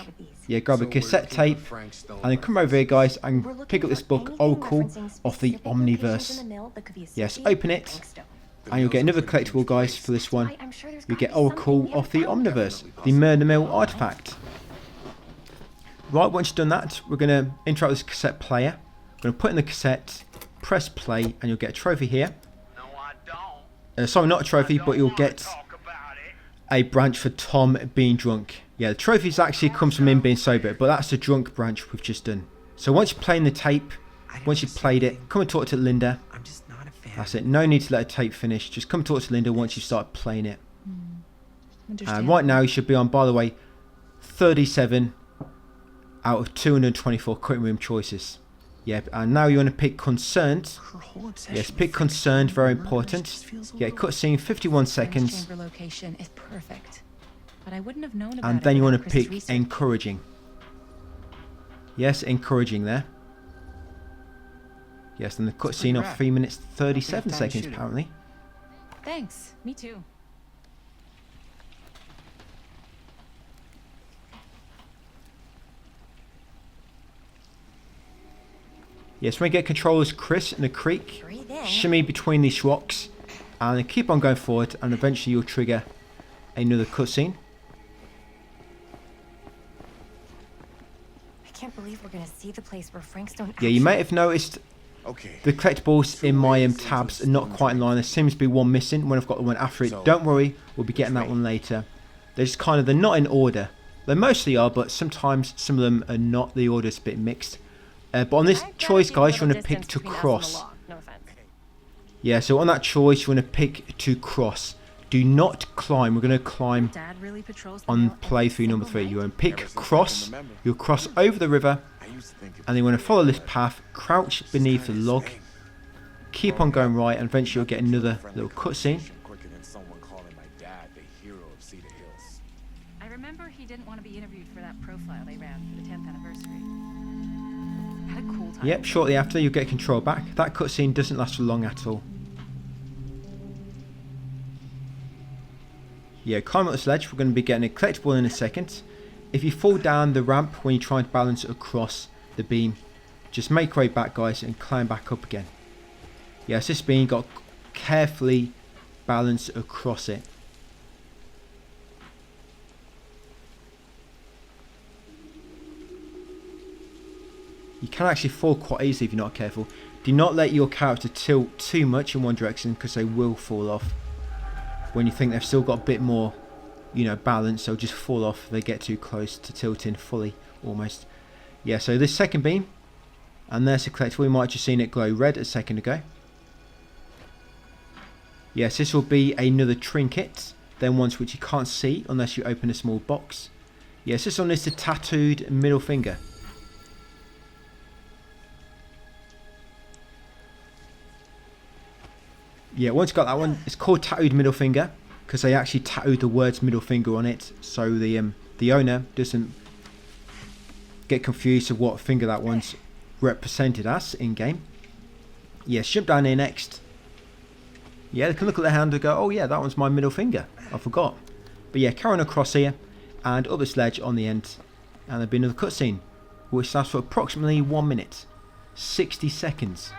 Yeah, grab a cassette tape, and then come over here, guys, and pick up this book, Oracle of the Omniverse. Yes, open it, and you'll get another collectible, guys, for this one. You get Oracle of the Omniverse, the Murder Mill artifact. Right, once you've done that, we're going to interact with this cassette player. We're going to put in the cassette, press play, and you'll get a trophy here. No, I don't. Sorry, not a trophy, but you'll get Talk about it. a branch for Tom being drunk. Yeah, the trophies actually comes from him being sober, but that's the drunk branch we've just done. So once you're playing the tape, once you've played it, come and talk to Linda. I'm just not a fan. That's it. No need to let a tape finish. Just come talk to Linda once you start playing it. And right now you should be on, by the way, 37 out of 224 cutting room choices. Yep, and now you want to pick concerned. Her whole obsession Yes, with pick Frank concerned, Stone very and murders important. just feels a Yeah, little- cutscene 51 Friend's seconds. chamber location is perfect, but I wouldn't have known about And it then you want without to Chris's pick research. encouraging. Yes, encouraging there. Yes, and the cutscene of rad. 3 minutes 37 time to seconds shoot it. apparently. Thanks. Me too. Yes, when you get control as Chris in the creek, Breathe in. shimmy between these rocks, and then keep on going forward, and eventually you'll trigger another cutscene. I can't believe we're gonna see the place where Frank Stone. Yeah, you may have noticed Okay. the collectibles in my tabs are not quite in line. There seems to be one missing when I've got the one after it. Don't worry, we'll be getting that one later. They're just kind of, they're not in order. They mostly are, but sometimes some of them are not. The order's a bit mixed. But on this choice, guys, you want to pick to cross. No offense. Yeah, so on that choice, you want to pick to cross. Do not climb. We're going to climb Dad really patrols the on mill every playthrough number single 3. You night? want to pick cross. You'll cross over the river, and you want to follow this path. Crouch beneath the log. Keep on going right, and eventually you'll get another little cutscene. I remember he didn't want to be interviewed for that profile they ran for the 10th anniversary. Had a cool time. Yep, shortly after you'll get control back. That cutscene doesn't last for long at all. Yeah, climb up this ledge. We're going to be getting a collectible in a second. If you fall down the ramp when you try to balance across the beam, just make your way back, guys, and climb back up again. Yes, this beam, got to carefully balance across it. You can actually fall quite easily if you're not careful. Do not let your character tilt too much in one direction, because they will fall off. When you think they've still got a bit more, you know, balance, they'll just fall off if they get too close to tilting fully, almost. Yeah, so this second beam, and there's the collectible. We might have just seen it glow red a second ago. Yes, this will be another trinket, then ones which you can't see unless you open a small box. Yes, this one is the tattooed middle finger. Yeah, once you got that one, it's called tattooed middle finger because they actually tattooed the words middle finger on it, so the owner doesn't get confused of what finger that one's represented as in game. Yes, jump down here next. Yeah, they can look at the hand and go, oh yeah, that one's my middle finger. I forgot. But yeah, carry on across here and up this ledge on the end, and there'll be another cutscene, which lasts for approximately 1 minute, 60 seconds.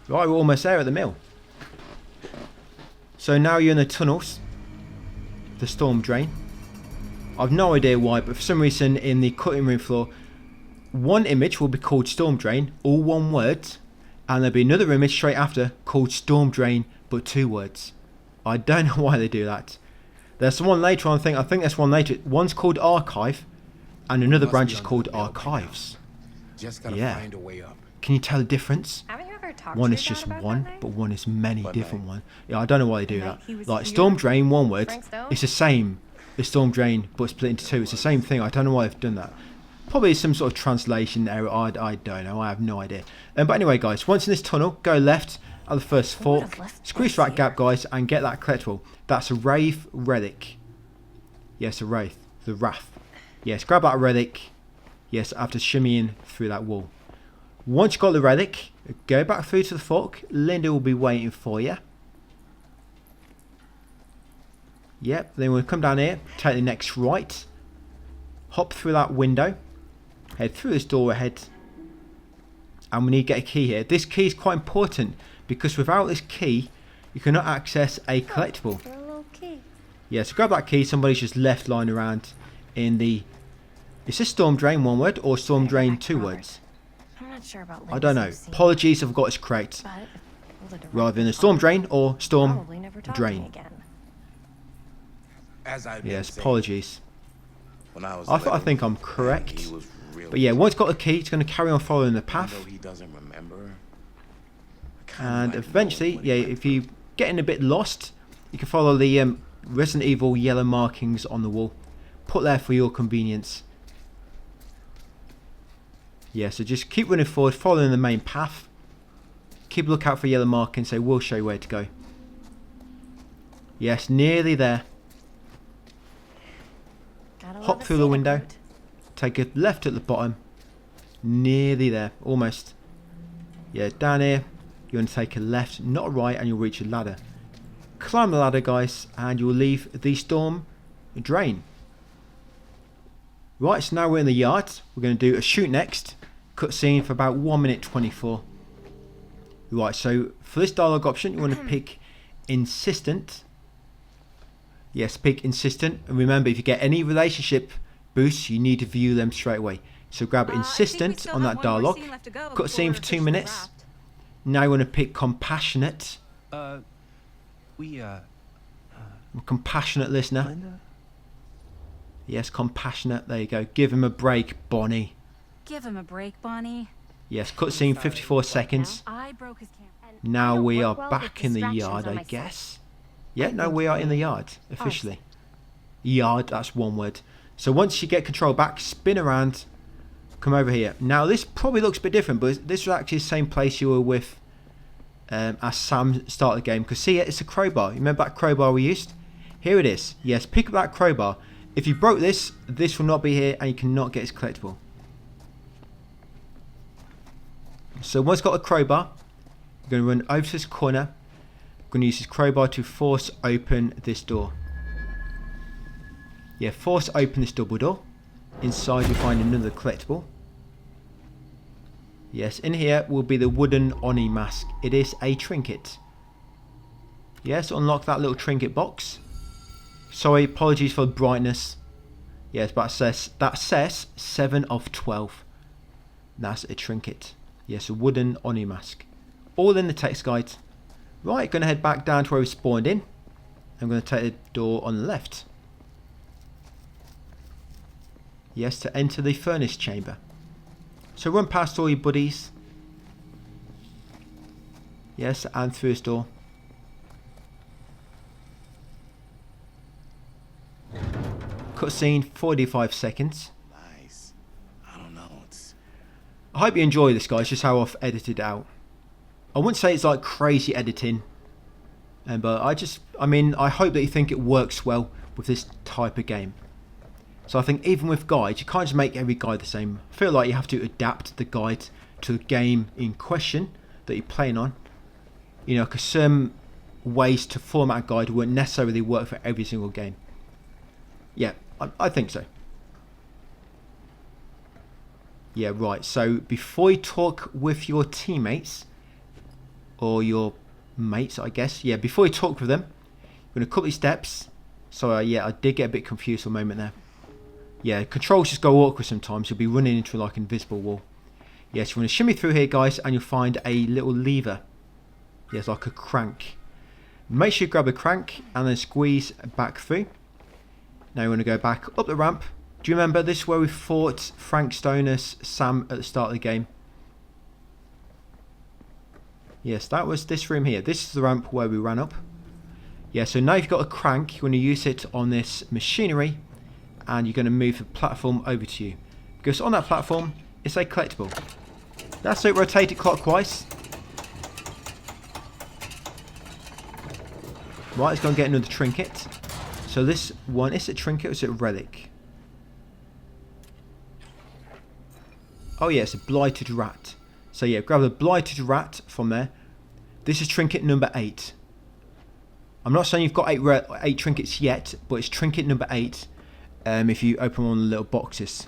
Right, we're almost there at the mill. So now you're in the tunnels, the storm drain. I've no idea why, but for some reason in the cutting room floor, one image will be called storm drain, all one word, and there'll be another image straight after called storm drain, but 2 words. I don't know why they do that. There's one later on, I think there's one later. One's called archive, and another branch is called archives. Just gotta Yeah. find a way up. Can you tell the difference? Haven't you ever talked One to is your just dad about one, that but night? one is many What different night? one. Yeah, I don't know why they do The that. night he was Like here? storm drain, one word. Frank Stone? It's the same as storm drain, but split into 2. It's the same thing. I don't know why they've done that. Probably some sort of translation error. I don't know. I have no idea. But anyway, guys, once in this tunnel, go left at the first fork. Squeeze that gap, guys, and get that collectible. That's a Wraith relic. Yes, a Wraith. The Wrath. Yes, grab that relic. Yes, after shimmying through that wall. Once you've got the relic, go back through to the fork. Linda will be waiting for you. Yep, then we'll come down here, take the next right. Hop through that window. Head through this door ahead. And we need to get a key here. This key is quite important because without this key, you cannot access a collectible. A little key. Yeah, so grab that key. Somebody's just left lying around in the... Is this storm drain, one word, or storm drain, 2 words? I'm not sure about I don't know. Lindsay, Apologies if I've got this correct. but if the director Rather than a was storm on, drain or storm probably never talk to me drain. again. As I've been Yes, saying, apologies. when I was I 11, think I'm he correct. was really But yeah, once you've got the key, it's going to carry on following the even path. though he doesn't remember. I kinda And like eventually, knowing what yeah, he went if you're getting a bit lost, you can follow the Resident Evil yellow markings on the wall. Put there for your convenience. Yeah, so just keep running forward, following the main path. Keep a lookout for yellow markings, they will show you where to go. Yes, nearly there. Gotta love Hop a through the scenic window. route. Take a left at the bottom. Nearly there, almost. Yeah, down here, you're going to take a left, not a right, and you'll reach a ladder. Climb the ladder, guys, and you'll leave the storm drain. Right, so now we're in the yard. We're going to do a shoot next. Cutscene for about 1 minute 24. Right, so for this dialogue option, you want to pick insistent. Yes, pick insistent. And remember, if you get any relationship boosts, you need to view them straight away. So grab insistent on that dialogue. Cutscene for 2 minutes. Now you want to pick compassionate. Compassionate listener. Linda? Yes, compassionate. There you go. Give him a break, Bonnie. Give him a break, Bonnie. Yes, cutscene 54 seconds. I broke his camera. Now we are work well back with in the distractions yard, on I my side. guess. Yeah, no, we are in the yard, officially. Yard, that's one word. So once you get control back, spin around, come over here. Now this probably looks a bit different, but this was actually the same place you were with as Sam started the game. Because see, it's a crowbar. You remember that crowbar we used? Here it is. Yes, pick up that crowbar. If you broke this, this will not be here and you cannot get its collectible. So once got a crowbar, you're going to run over to this corner. You're going to use this crowbar to force open this door. Yeah, force open this double door. Inside you'll find another collectible. Yes, in here will be the wooden Oni mask. It is a trinket. Yes, unlock that little trinket box. Sorry, apologies for the brightness. Yes, but that says 7 of 12. That's a trinket. Yes, a wooden Oni mask. All in the text guide. Right, going to head back down to where we spawned in. I'm going to take the door on the left. Yes, to enter the furnace chamber. So run past all your buddies. Yes, and through this door. Cutscene, 45 seconds. Nice. I don't know. I hope you enjoy this, guys, just how I've edited it out. I wouldn't say it's like crazy editing. But I hope that you think it works well with this type of game. So I think even with guides, you can't just make every guide the same. I feel like you have to adapt the guide to the game in question that you're playing on. You know, because some ways to format a guide won't necessarily work for every single game. Yeah, I think so. Yeah, right. So before you talk with your teammates, or your mates, I guess. Yeah, before you talk with them, you're going to cut these steps. So yeah, I did get a bit confused for a moment there. Yeah, controls just go awkward sometimes. You'll be running into like an invisible wall. Yes, you're going to shimmy through here, guys, and you'll find a little lever. Yes, like a crank. Make sure you grab the crank and then squeeze back through. Now you want to go back up the ramp. Do you remember this is where we fought Frank Stoner's Sam at the start of the game? Yes, that was this room here. This is the ramp where we ran up. Yeah, so now you've got a crank. You want to use it on this machinery, and you're going to move the platform over to you. Because on that platform, it's a collectible. That's it, rotate it clockwise. Right, it's going to get another trinket. So this one, is it a trinket or is it a relic? Oh yeah, it's a blighted rat. So yeah, grab the blighted rat from there. This is trinket number 8. I'm not saying you've got 8 trinkets yet, but it's trinket number 8 if you open one of the little boxes.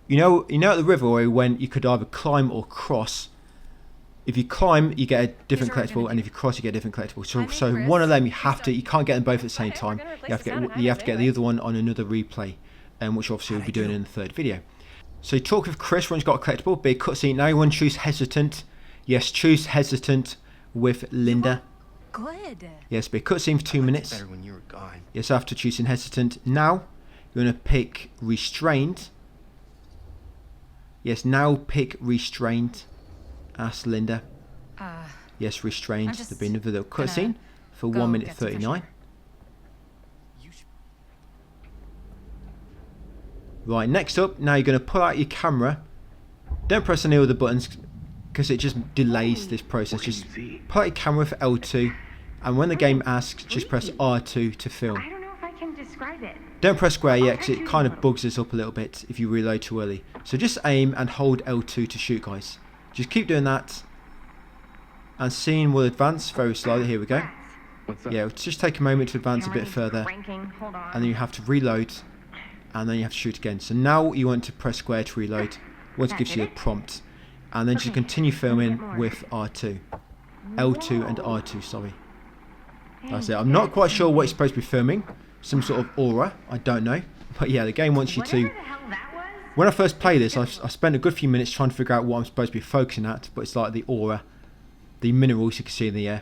You know at the river where when you could either climb or cross. If you climb, you get a different collectible, and if you cross, you get a different collectible. So one of them you can't get them both at the same time. You have to get the other one on another replay, which obviously we'll be doing in the third video. So you talk with Chris when he's got a collectible, big cutscene. Now you want to choose hesitant. Yes, choose hesitant with Linda. Good. Yes, big cutscene for 2 minutes. Better when you were gone. Yes, after choosing hesitant. Now you're going to pick restrained. Yes, now pick restrained. Ask Linda. Yes, restrained. There'll be another little cutscene for 1 minute 39. Right, next up, now you're going to pull out your camera. Don't press any other buttons because it just delays this process. Just pull out your camera for L2, and when the game asks, just press R2 to film. I don't know if I can describe it. Don't press square yet because it kind of bugs us up a little bit if you reload too early. So just aim and hold L2 to shoot, guys. Just keep doing that. And scene will advance very slowly. Here we go. Yeah, just take a moment to advance a bit further. And then you have to reload. And then you have to shoot again. So now you want to press square to reload. Once it gives you a prompt. And then just continue filming with R2. L2 and R2, sorry. That's it. I'm not quite sure what you're supposed to be filming. Some sort of aura. I don't know. But yeah, the game wants you to... When I first played this, I spent a good few minutes trying to figure out what I'm supposed to be focusing at, but it's like the aura, the minerals you can see in the air.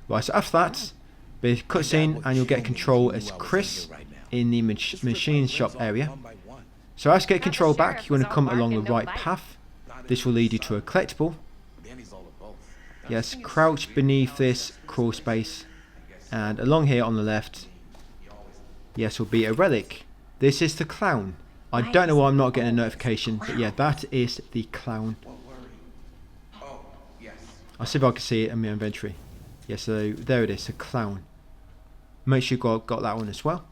Right, so after that, be a cutscene and you'll get control as Chris in the machine shop area. So as you get control back, you want to come along the right path. This will lead you to a collectible. Yes, crouch beneath this crawl space, and along here on the left, yes, will be a relic. This is the clown. I don't know why I'm not getting a notification, but yeah, that is the clown. I'll see if I can see it in my inventory. Yeah, so there it is, the clown. Make sure you got that one as well.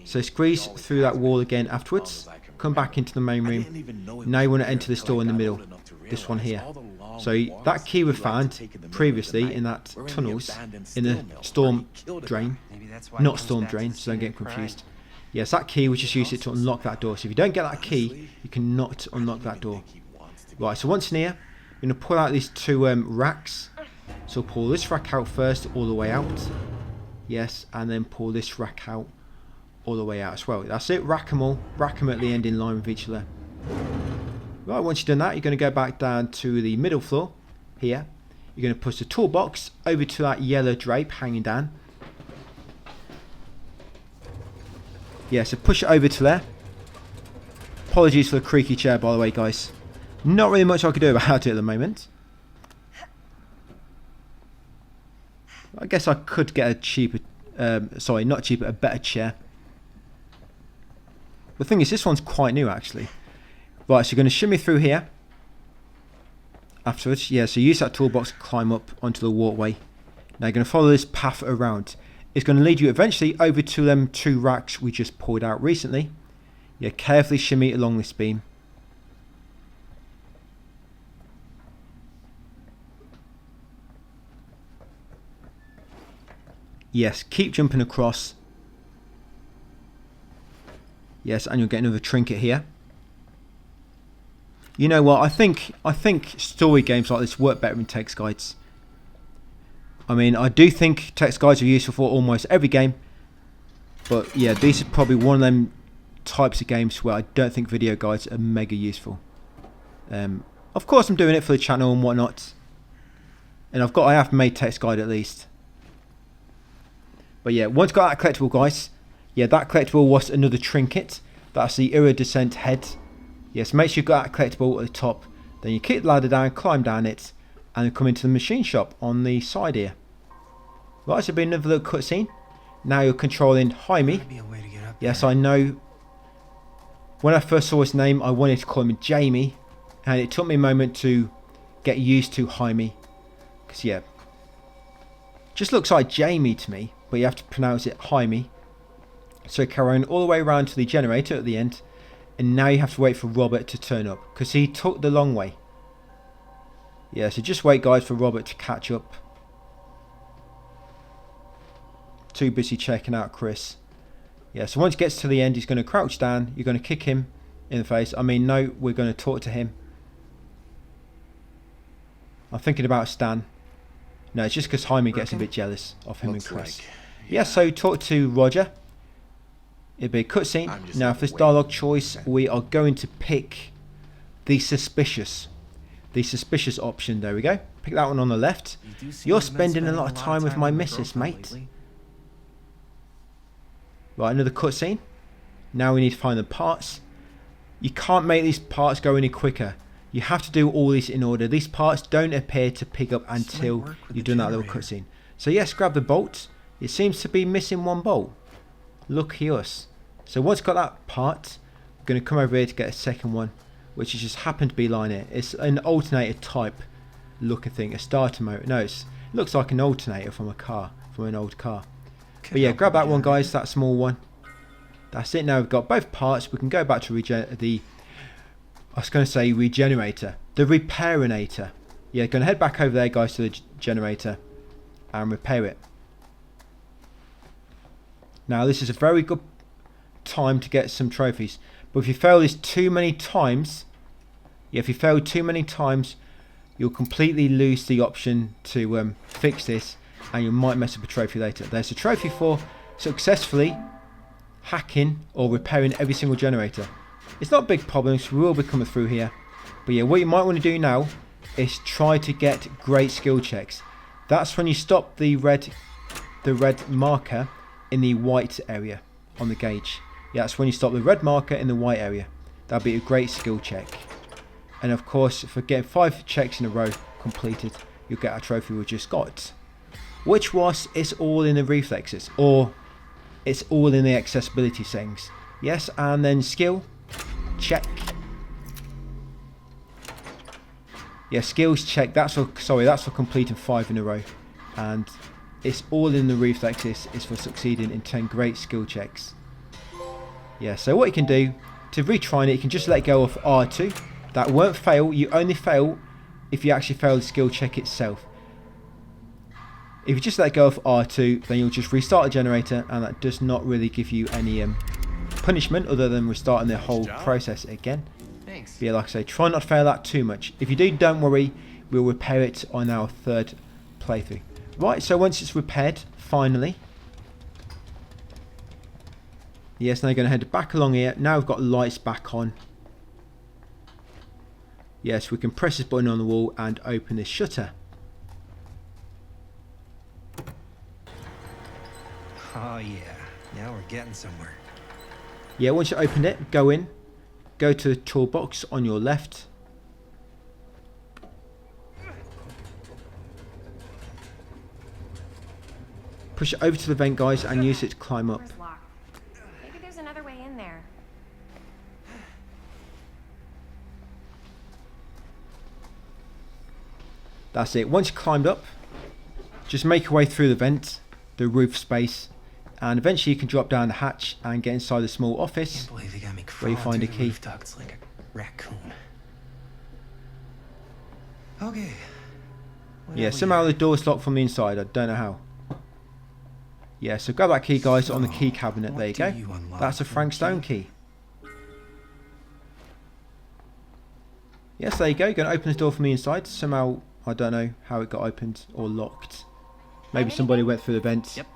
So squeeze through that wall again afterwards. Come back into the main room. Now you want to enter this door in the middle. This one here. So that key we found previously in that tunnels, in the storm drain. Not storm drain, so don't get confused. Yes, that key, we just use it to unlock that door. So if you don't get that key, you cannot unlock that door. Right, so once in here, you're going to pull out these 2 racks. So pull this rack out first, all the way out. Yes, and then pull this rack out, all the way out as well. That's it, rack them all. Rack them at the end in line with each other. Right, once you've done that, you're going to go back down to the middle floor here. You're going to push the toolbox over to that yellow drape hanging down. Yeah, so push it over to there. Apologies for the creaky chair, by the way, guys. Not really much I could do about it at the moment. I guess I could get a cheaper, sorry, not cheaper, a better chair. The thing is, this one's quite new, actually. Right, so you're going to shimmy through here. Afterwards, yeah, so use that toolbox to climb up onto the walkway. Now you're going to follow this path around. It's going to lead you eventually over to them 2 racks we just pulled out recently. Yeah, carefully shimmy along this beam. Yes, keep jumping across. Yes, and you'll get another trinket here. You know what? I think story games like this work better in text guides. I mean, I do think text guides are useful for almost every game, but yeah, these are probably one of them types of games where I don't think video guides are mega useful. Of course, I'm doing it for the channel and whatnot, and I have made text guide at least. But yeah, once got that collectible, guys. Yeah, that collectible was another trinket. That's the iridescent head. Yes, make sure you've got that collectible at the top. Then you kick the ladder down, climb down it, and then come into the machine shop on the side here. Right, so be another little cutscene. Now you're controlling Jaime. Yes, I know. When I first saw his name, I wanted to call him Jamie, and it took me a moment to get used to Jaime. Because yeah, just looks like Jamie to me, but you have to pronounce it Jaime. So carry on all the way around to the generator at the end, and now you have to wait for Robert to turn up, because he took the long way. Yeah, so just wait, guys, for Robert to catch up. Too busy checking out Chris. Yeah, so once he gets to the end, he's going to crouch down. You're going to kick him in the face. I mean, no, we're going to talk to him. I'm thinking about Stan. No, it's just because Jaime gets a bit jealous of him and Chris. Yeah, so talk to Roger. It'll be a cutscene. Now, for this dialogue choice, we are going to pick the suspicious. The suspicious option. There we go. Pick that one on the left. You're spending a lot of time with my missus, mate. Right, another cutscene. Now we need to find the parts. You can't make these parts go any quicker. You have to do all these in order. These parts don't appear to pick up until you've done that little cutscene. So yes, grab the bolt. It seems to be missing one bolt. Lucky us. So once got that part, we're going to come over here to get a second one, which just happened to be lying here. It's an alternator type looking thing, a starter motor. No, it looks like an alternator from a car, from an old car. But yeah, grab that one, guys, that small one. That's it. Now we've got both parts. We can go back to the regenerator, the repairinator. Yeah, going to head back over there, guys, to the generator and repair it. Now this is a very good time to get some trophies, but if you fail this too many times, if you fail too many times, you'll completely lose the option to fix this, and you might mess up a trophy later. There's a trophy for successfully hacking or repairing every single generator. It's not a big problem, so we will be coming through here. But yeah, what you might want to do now is try to get great skill checks. That's when you stop the red marker in the white area on the gauge. Yeah, that's when you stop the red marker in the white area. That'll be a great skill check. And of course, for getting 5 checks in a row completed, you'll get a trophy we just got, which was it's all in the reflexes, or it's all in the accessibility settings. Yes, and then skill check. Yeah, skills check. That's for completing 5 in a row, and it's all in the reflexes. It's for succeeding in 10 great skill checks. Yeah, so what you can do to retry it, you can just let go of R2. That won't fail. You only fail if you actually fail the skill check itself. If you just let go of R2, then you'll just restart the generator, and that does not really give you any punishment other than restarting the whole process again. Thanks. But yeah, like I say, try not to fail that too much. If you do, don't worry, we'll repair it on our 3rd playthrough. Right, so once it's repaired, finally, yes, now you're going to head back along here. Now we've got lights back on. Yes, we can press this button on the wall and open this shutter. Oh yeah, now we're getting somewhere. Yeah, once you open it, go in, go to the toolbox on your left. Push it over to the vent, guys, and use it to climb up. Door's locked. Maybe there's another way in there. That's it. Once you climbed up, just make your way through the vent, the roof space, and eventually you can drop down the hatch and get inside the small office Can't believe they got me where you crawling find a through the key. roof ducts like a raccoon. Okay. What Yeah, have we somehow got? the door's locked from the inside. I don't know how. Yeah, so grab that key, guys, on the key cabinet. What There you do go. you unlock That's a from Frank the Stone key? key. Yes, there you go. You're going to open this door from the inside. Somehow, I don't know how it got opened or locked. Maybe somebody went through the vents Yep.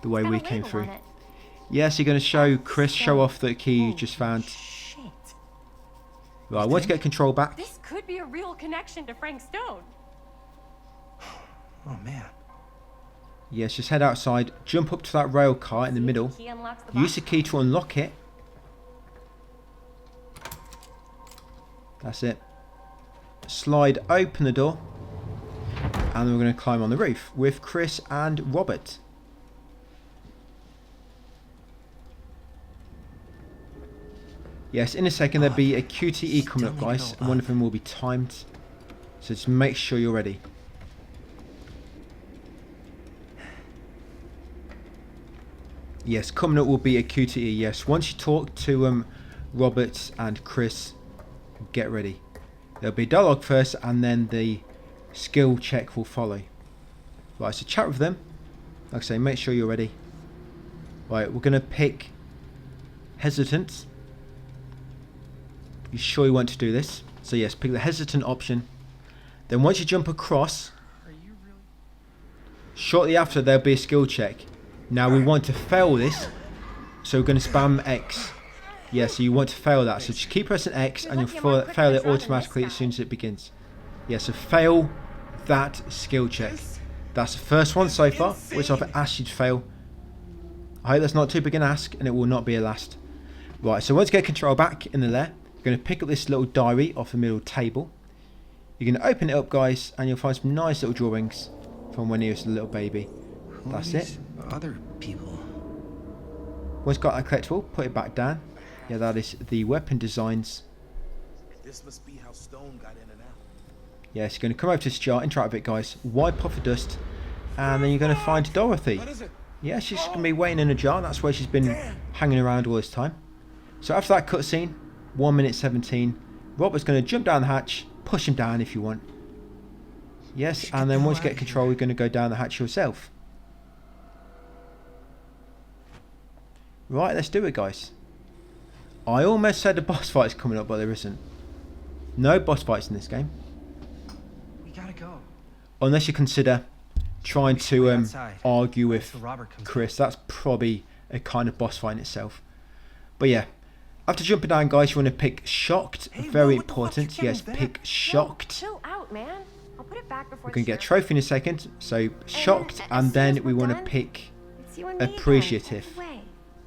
the way Got a we came label through. on it. Yes, you're going to show Chris, show off the key you just found. Shit. Right, once you get control back, This could be a real connection to Frank Stone. Oh man. yes, just head outside, jump up to that rail car in the middle, Key unlocks the use box. the key to unlock it. That's it. Slide open the door, and then we're going to climb on the roof with Chris and Robert. Yes, in a second there'll be a QTE coming up, Still need to guys, go and one up. of them will be timed. So just make sure you're ready. Yes, coming up will be a QTE. Yes, once you talk to Robert and Chris, get ready. There'll be dialogue first, and then the skill check will follow. Right, so chat with them. Like I say, make sure you're ready. Right, we're gonna pick hesitant. You sure you want to do this? So yes, pick the hesitant option. Then once you jump across, shortly after there'll be a skill check. Now we want to fail this, so we're going to spam X. Yeah, so you want to fail that, so just keep pressing X and you'll fail it automatically as soon as it begins. Yeah, so fail that skill check. That's the first one so far, which I've asked you to fail. I hope that's not too big an ask, and it will not be a last. Right, so once you get control back in the lair, you're going to pick up this little diary off the middle table. You're going to open it up, guys, and you'll find some nice little drawings from when he was a little baby. Who That's are it. these other people? Once you've got that collectible, put it back down. Yeah, that is the weapon designs. This must be how Stone got in and out. Yes, you're going to come over to this jar, interact with it, guys. Wipe off the dust, and then you're going to find Dorothy. What is it? Yeah, she's going to be waiting in a jar. That's where she's been hanging around all this time. So after that cutscene, 1 minute 17, Robert's going to jump down the hatch, push him down if you want. Yes, and then once you get control, you're going to go down the hatch yourself. Right, let's do it, guys. I almost said the boss fight's coming up, but there isn't. No boss fights in this game. We gotta go. Unless you consider trying to outside. argue with Till Robert comes Chris. That's probably a kind of boss fight in itself. But yeah, after jumping down, guys, you want to pick shocked. Hey, Very Will, what the fuck important. you Yes, getting pick back? shocked. Chill out, man. I'll put it back before We're going to the get a trophy in a second. So shocked, and then we want to pick appreciative.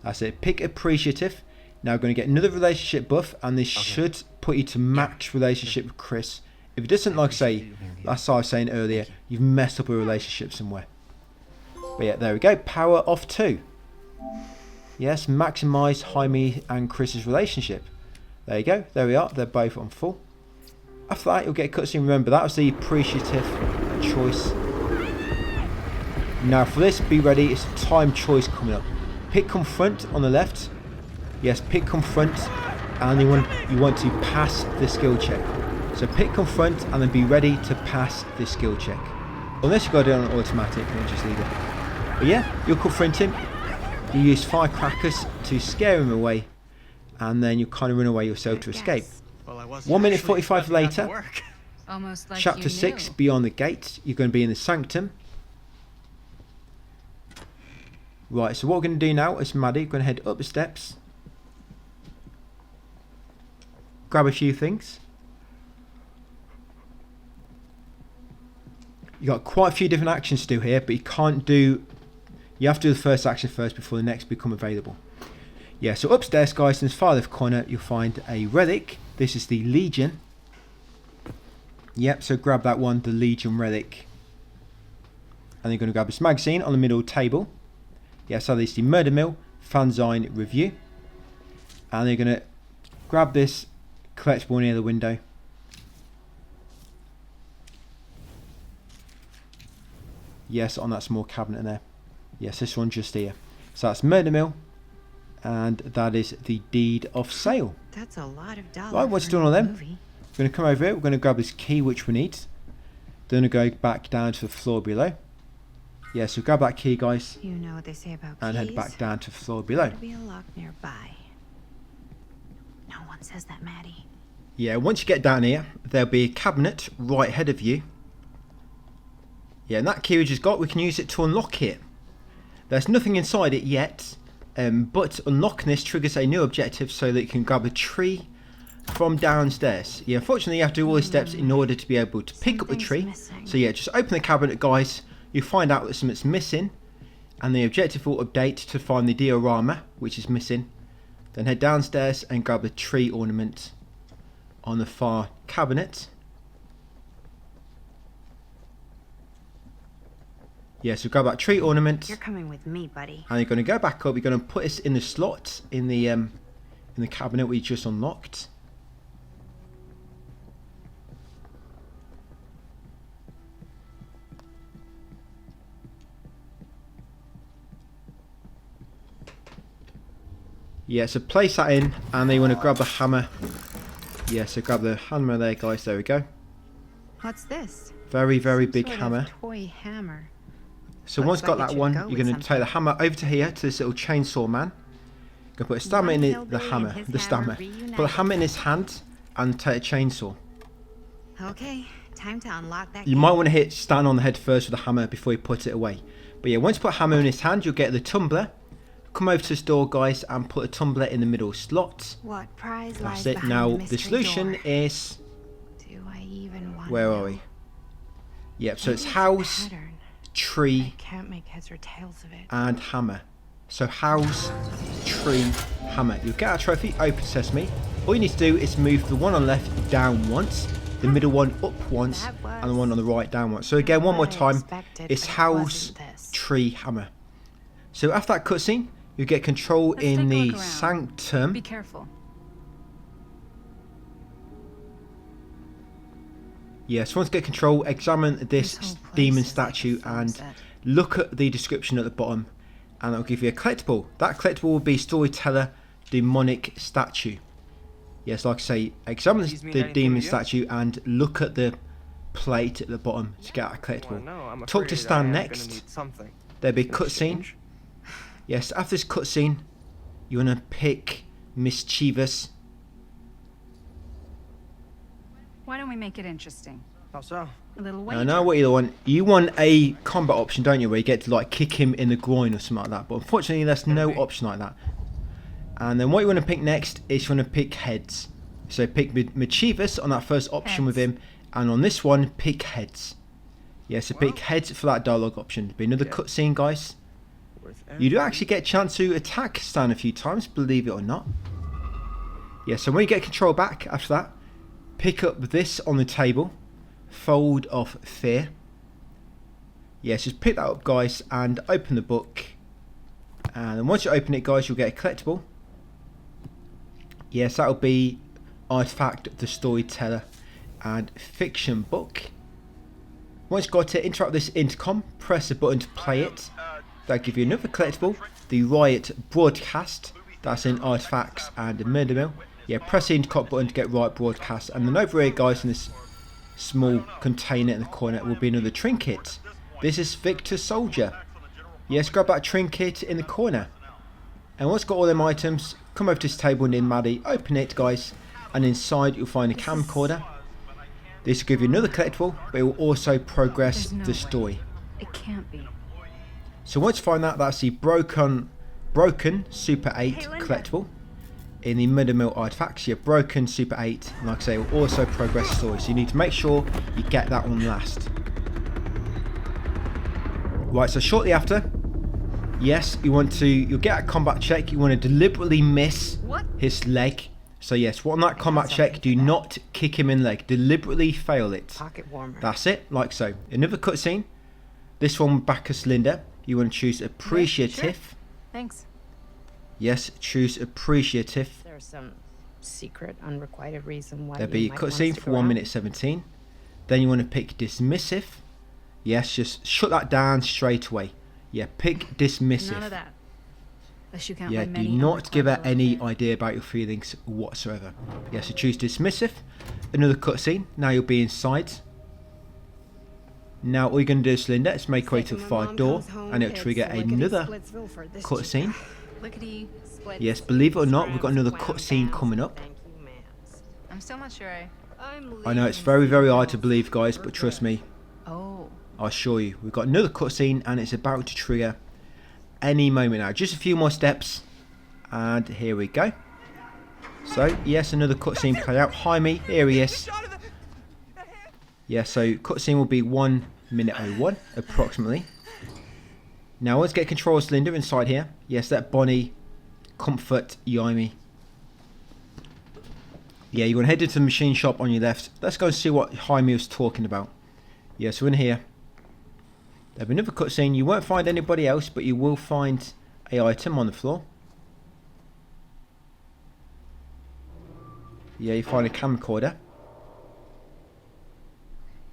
That's it. Pick appreciative. Now we're going to get another relationship buff, and this should put you to max relationship with Chris. If it doesn't, like I say, that's what I was saying earlier, you've messed up a relationship somewhere. But yeah, there we go. Power off 2. Yes, maximise Jaime and Chris's relationship. There you go. There we are. They're both on full. After that, you'll get a cutscene. Remember, that was the appreciative choice. Now for this, be ready. It's a time choice coming up. Pick confront on the left. Yes, pick confront, and you want to pass the skill check. So pick confront and then be ready to pass the skill check. Unless you've got it on automatic, then just leave it. But yeah, you'll confront him. You use firecrackers to scare him away, and then you kind of run away yourself to escape. Well, I wasn't 1 minute actually 45 expecting that to later. work. Almost like Chapter you 6, knew. Beyond the Gate. You're going to be in the Sanctum. Right, so what we're going to do now is Maddie, we're going to head up the steps. Grab a few things. You got quite a few different actions to do here, but you can't do. You have to do the first action first before the next become available. Yeah, so upstairs, guys, in this far left corner, you'll find a relic. This is the Legion. Yep, so grab that one, the Legion relic. And you're going to grab this magazine on the middle table. Yeah, so this is the Murder Mill fanzine review. And you're going to grab this collectible near the window. Yes, on that small cabinet there. Yes, this one just here. So that's Murder Mill. And that is the deed of sale. That's a lot of dollars. Right, once done all them, we're going to come over here. We're going to grab this key which we need. Then we're going to go back down to the floor below. Yeah, so grab that key, guys. You know what they say about and keys? head back down to the floor below. There'll be a lock nearby. No one says that, Maddie. Yeah, once you get down here, there'll be a cabinet right ahead of you. Yeah, and that key we just got, we can use it to unlock it. There's nothing inside it yet, but unlocking this triggers a new objective so that you can grab a tree from downstairs. Yeah, unfortunately you have to do all these steps in order to be able to pick up the tree. Missing. So yeah, just open the cabinet, guys. You find out that something's missing, and the objective will update to find the diorama, which is missing. Then head downstairs and grab the tree ornament on the far cabinet. Yeah, so grab that tree ornament. You're coming with me, buddy. And you're going to go back up. You're going to put this in the slot in the cabinet we just unlocked. Yeah, so place that in, and then you want to grab the hammer. Yeah, so grab the hammer there, guys. There we go. What's this? Very, very big Sort of hammer. toy hammer. So Looks once got like it that should one, go you're with going to something. take the hammer over to here to this little chainsaw man. Go put a stammer in the hammer, the stammer. Put the hammer in his hand and take a chainsaw. Okay, time to unlock that You might want to hit Stan on the head first with the hammer before you put it away. But yeah, once you put a hammer in his hand, you'll get the tumbler. Come over to this door, guys, and put a tumbler in the middle slot. What prize That's lies it. behind Now the the mystery solution door? is. Do I even want Where to are know? we? Yep. So it's Maybe house, a pattern. I tree, can't make heads or tails of it. and hammer. So house, tree, hammer. You'll get our trophy. Open sesame. All you need to do is move the one on the left down once, the middle one up once, and the one on the right down once. So again, one more What I time. expected, It's but it house, wasn't this. tree, hammer. So after that cutscene, you get control Let's in take a the look around. Sanctum. Be careful. Yes, once you get control, examine this This whole place demon is like a statue film and set. look at the description at the bottom, and it'll give you a collectible. That collectible will be Storyteller Demonic Statue. Yes, like I say, examine These mean the anything demon to you? statue and look at the plate at the bottom to get a collectible. Talk to Stan next. There'll be a cutscene. Yes, after this cutscene, you want to pick Mischievous. Why don't we make it interesting? How so? A little I wager. know what you want. You want a combat option, don't you, where you get to like kick him in the groin or something like that. But unfortunately, there's no option like that. And then what you want to pick next is you want to pick heads. So pick Mischievous on that first option with him, and on this one, pick heads. Yeah, so pick heads for that dialogue option. There'll be another cutscene, guys. You do actually get a chance to attack Stan a few times, believe it or not. Yeah, so when you get control back after that, pick up this on the table. Fold of Fear. Yes, just pick that up, guys, and open the book. And then once you open it, guys, you'll get a collectible. Yes, that'll be Artifact, the Storyteller, and Fiction book. Once you've got it, interrupt this intercom, press the button to play it. That'll give you another collectible, the Riot Broadcast. That's in Artifacts and Murder Mill. Yeah, press the intercom button to get Riot Broadcast. And then over here, guys, in this small container in the corner will be another trinket. This is Victor Soldier. Yes, grab that trinket in the corner. And once you've got all them items, come over to this table near Maddie, open it, guys, and inside you'll find a camcorder. This will give you another collectible, but it will also progress There's no the way. story. It can't be. So once you find that, that's the broken Super 8 collectible in the Murder Mill Artifacts. Your broken Super 8, and like I say, it will also progress the story. So you need to make sure you get that one last. Right, so shortly after, yes, you'll get a combat check. You want to deliberately miss his leg. So yes, on that combat check, do not kick him in leg. Deliberately fail it. Pocket warmer. That's it, like so. Another cutscene. This one back as Linda. You want to choose appreciative. Yeah, sure. Thanks. Yes, choose appreciative. There's some secret, unrequited reason why There'll be a cutscene for 1 minute 17. Then you want to pick dismissive. Yes, just shut that down straight away. Yeah, pick dismissive. None of that. Unless you count Yeah, my do many not give her unrequited any welfare. idea about your feelings whatsoever. Yeah, so choose dismissive. Another cutscene. Now you'll be inside. Now all you're going to do is, Linda, is make your way to the far door, and it'll trigger another cutscene. Lickety split. Yes, believe it or not, we've got another cutscene coming up. I'm still not sure. I know it's very, very hard to believe, guys, but trust me, Oh. I assure you, we've got another cutscene, and it's about to trigger any moment now. Just a few more steps, and here we go. So, yes, another cutscene play out. Jaime, here he is. Yeah, so cutscene will be 1 minute 01, approximately. Now, let's get controls, Linda, inside here. Yes, let Bonnie comfort Jaime. Yeah, you want to head into the machine shop on your left. Let's go and see what Jaime was talking about. Yeah, so in here, there'll be another cutscene. You won't find anybody else, but you will find an item on the floor. Yeah, you find a camcorder.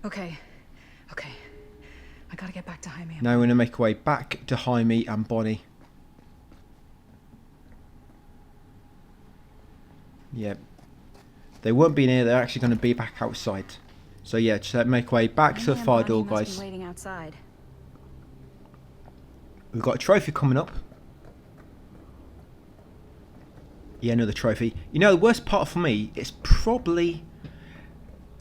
Okay. Okay. I gotta get back to Jaime. Now we're going to make our way back to Jaime and Bonnie. Yep. They won't be in here, they're actually going to be back outside. So yeah, just make our way back to the far door, guys. Waiting outside. We've got a trophy coming up. Yeah, another trophy. You know, the worst part for me is probably...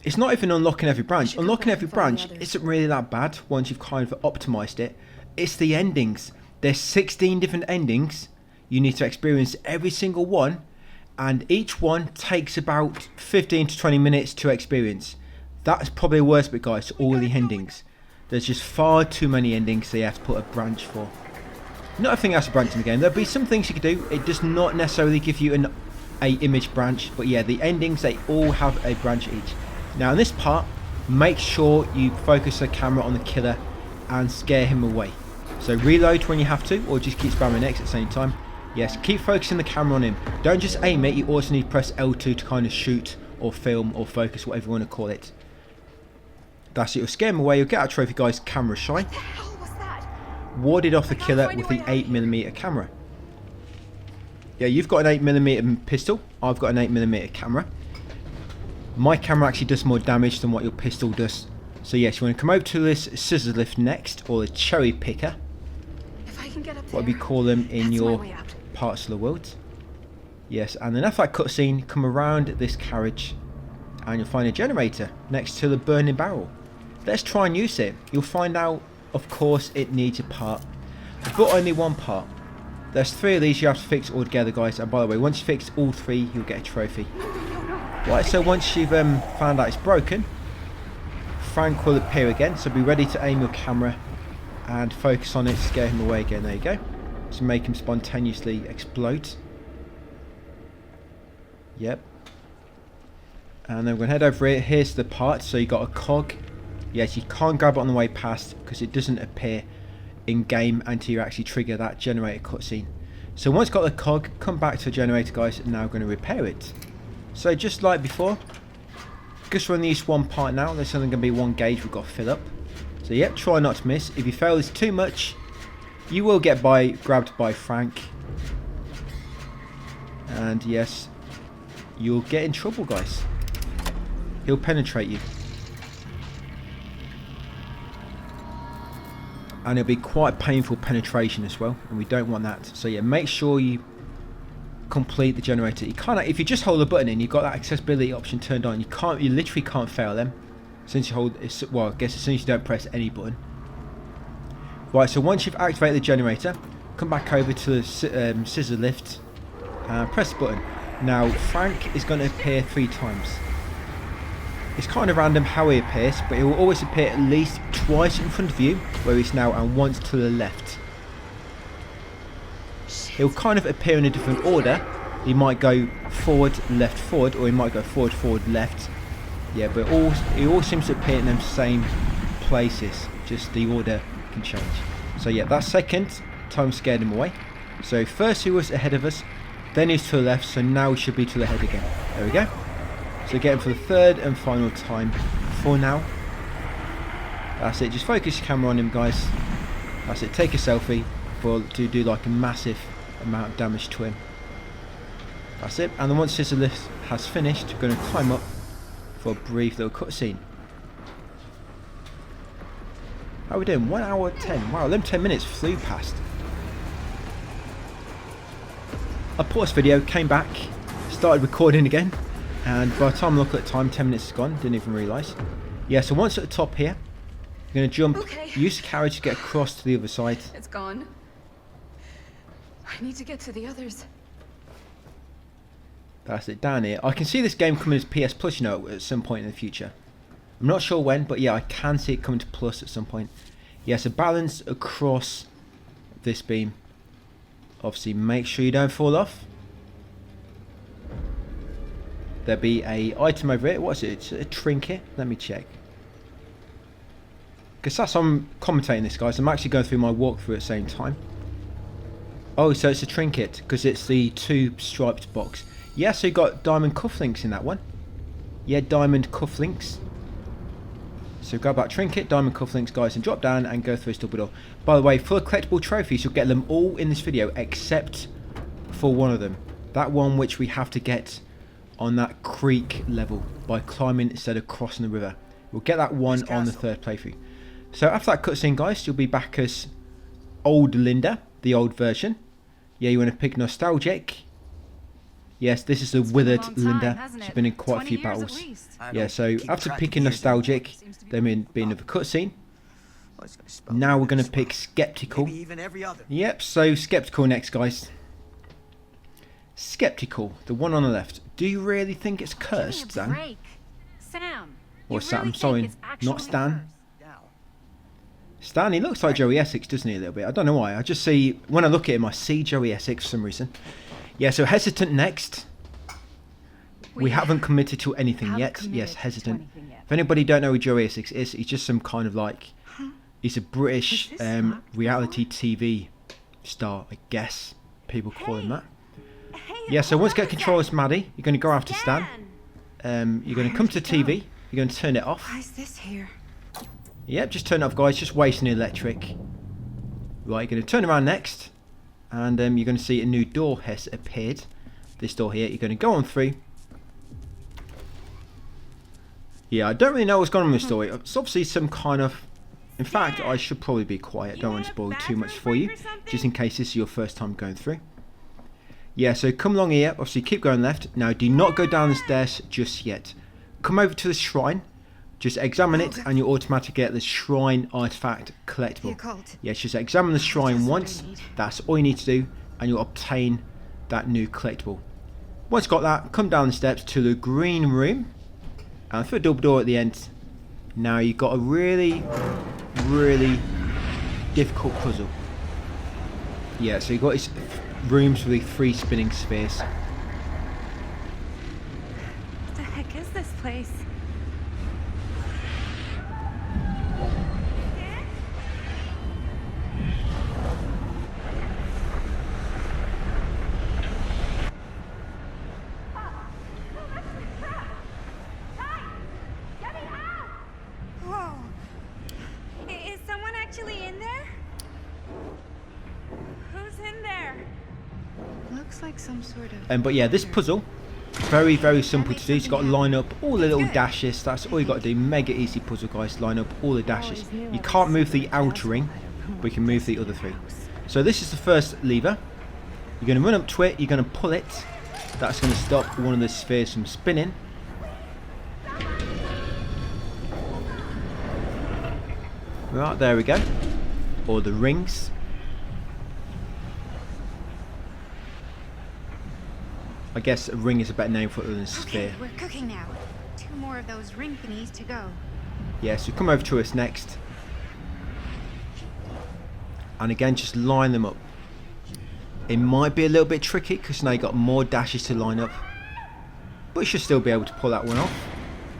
It's not even unlocking every branch. Unlocking every branch isn't really that bad once you've kind of optimised it. It's the endings. There's 16 different endings. You need to experience every single one. And each one takes about 15 to 20 minutes to experience. That's probably the worst bit, guys, all the endings. There's just far too many endings so you have to put a branch for. Not everything has a branch in the game. There'll be some things you can do. It does not necessarily give you a image branch. But yeah, the endings, they all have a branch each. Now in this part, make sure you focus the camera on the killer and scare him away. So reload when you have to, or just keep spamming X at the same time. Yes, keep focusing the camera on him. Don't just aim it, you also need to press L2 to kind of shoot or film or focus, whatever you want to call it. That's it, you'll scare him away, you'll get our trophy, guys, camera shy. What the hell was that? Warded off the killer with the 8mm camera. Yeah, you've got an 8mm pistol, I've got an 8mm camera. My camera actually does more damage than what your pistol does. So yes, you want to come over to this scissor lift next, or the cherry picker. If I can get up there, What we call them in that's your my way out. parts of the world. Yes, and then after that cutscene, come around this carriage and you'll find a generator next to the burning barrel. Let's try and use it. You'll find out, of course, it needs a part, but only one part. There's 3 of these you have to fix all together, guys, and by the way, once you fix all 3, you'll get a trophy. Right, so once you've found out it's broken, Frank will appear again, so be ready to aim your camera and focus on it, scare him away again. There you go. So make him spontaneously explode. Yep. And then we're going to head over here. Here's the part. So you got a cog. Yes, you can't grab it on the way past because it doesn't appear in game until you actually trigger that generator cutscene. So once you've got the cog, come back to the generator, guys, and now we're going to repair it. So just like before, just run this one part now. There's only going to be 1 gauge we've got to fill up. So yep, try not to miss. If you fail this too much, you will get grabbed by Frank. And yes, you'll get in trouble, guys. He'll penetrate you. And it'll be quite painful penetration as well, and we don't want that. So yeah, make sure you complete the generator. You can't, if you just hold the button in, you've got that accessibility option turned on. You literally can't fail them since you hold, well, I guess as soon as you don't press any button. Right, so once you've activated the generator, come back over to the scissor lift and press the button. Now Frank is going to appear 3 times. It's kind of random how he appears, but he will always appear at least twice in front of you, where he's now, and once to the left. He'll kind of appear in a different order. He might go forward, left, forward, or he might go forward, forward, left. Yeah, but he all seems to appear in them same places. Just the order can change. So yeah, that second time scared him away. So first he was ahead of us, then he's to the left, so now he should be to the head again. There we go. So get him for the third and final time for now. That's it, just focus your camera on him, guys. That's it, take a selfie to do like a massive amount of damage to him. That's it, and then once his lift has finished, we're going to climb up for a brief little cutscene. How are we doing? 1 hour 10. Wow, them 10 minutes flew past. I paused video, came back, started recording again, and by the time I look at the time, 10 minutes is gone, didn't even realise. Yeah, so once at the top here, you're going to jump, use the carriage to get across to the other side. It's gone. I need to get to the others. That's it, down here. I can see this game coming as PS Plus, you know, at some point in the future. I'm not sure when, but yeah, I can see it coming to Plus at some point. Yeah, so balance across this beam. Obviously, make sure you don't fall off. There'll be a item over it. What is it? It's a trinket. Let me check. Because that's I'm commentating this, guys. I'm actually going through my walkthrough at the same time. Oh, so it's a trinket because it's the 2 striped box. Yeah, so you got diamond cufflinks in that one. Yeah, diamond cufflinks. So grab that trinket, diamond cufflinks, guys, and drop down and go through this double door. By the way, for collectible trophies, you'll get them all in this video except for one of them. That one which we have to get on that creek level by climbing instead of crossing the river. We'll get that one on the 3rd playthrough. So after that cutscene, guys, you'll be back as old Linda, the old version. Yeah, you want to pick nostalgic. Yes, this is the withered Linda. She's been in quite a few battles. Yeah, so after picking nostalgic, then being of a cutscene. Now we're going to pick skeptical. Yep, so skeptical next, guys. Skeptical, the one on the left. Do you really think it's cursed, Sam? Sam. Or Sam, sorry, not Stan. Stan, he looks like Joey Essex, doesn't he, a little bit? I don't know why. I just see, when I look at him, I see Joey Essex for some reason. Yeah, so hesitant next. We haven't committed to anything yet. Yes, hesitant. If anybody don't know who Joey Essex is, he's just some kind of like, he's a British reality TV star, I guess. People call him that. Yeah, so once you get control as Maddie, you're going to go after Stan. You're going to come to the TV. You're going to turn it off. Why is this here? Yep, just turn it off, guys. Just wasting the electric. Right, you're going to turn around next. And you're going to see a new door has appeared. This door here. You're going to go on through. Yeah, I don't really know what's going on with the story. It's obviously some kind of... In fact, I should probably be quiet. I don't want to spoil too much for you. Just in case this is your first time going through. Yeah, so come along here. Obviously, keep going left. Now, do not go down the stairs just yet. Come over to the shrine. Just examine it and you automatically get the shrine artifact collectible. Yeah, just examine the shrine once. That's all you need to do and you'll obtain that new collectible. Once you've got that, come down the steps to the green room. And through a double door at the end. Now you've got a really, really difficult puzzle. Yeah, so you've got these rooms with the 3 spinning spheres. What the heck is this place? Like some sort of but yeah, this puzzle, very, very simple to do. You've got to line up all the little dashes. That's all you got to do. Mega easy puzzle, guys. Line up all the dashes. You can't move the outer ring, but you can move the other 3. So this is the first lever. You're going to run up to it. You're going to pull it. That's going to stop one of the spheres from spinning. Right, there we go. Or the rings. I guess a ring is a better name for it than a sphere. We're cooking now. 2 more more of those ring thingies to go. Yeah, so come over to us next. And again, just line them up. It might be a little bit tricky because now you've got more dashes to line up. But you should still be able to pull that one off.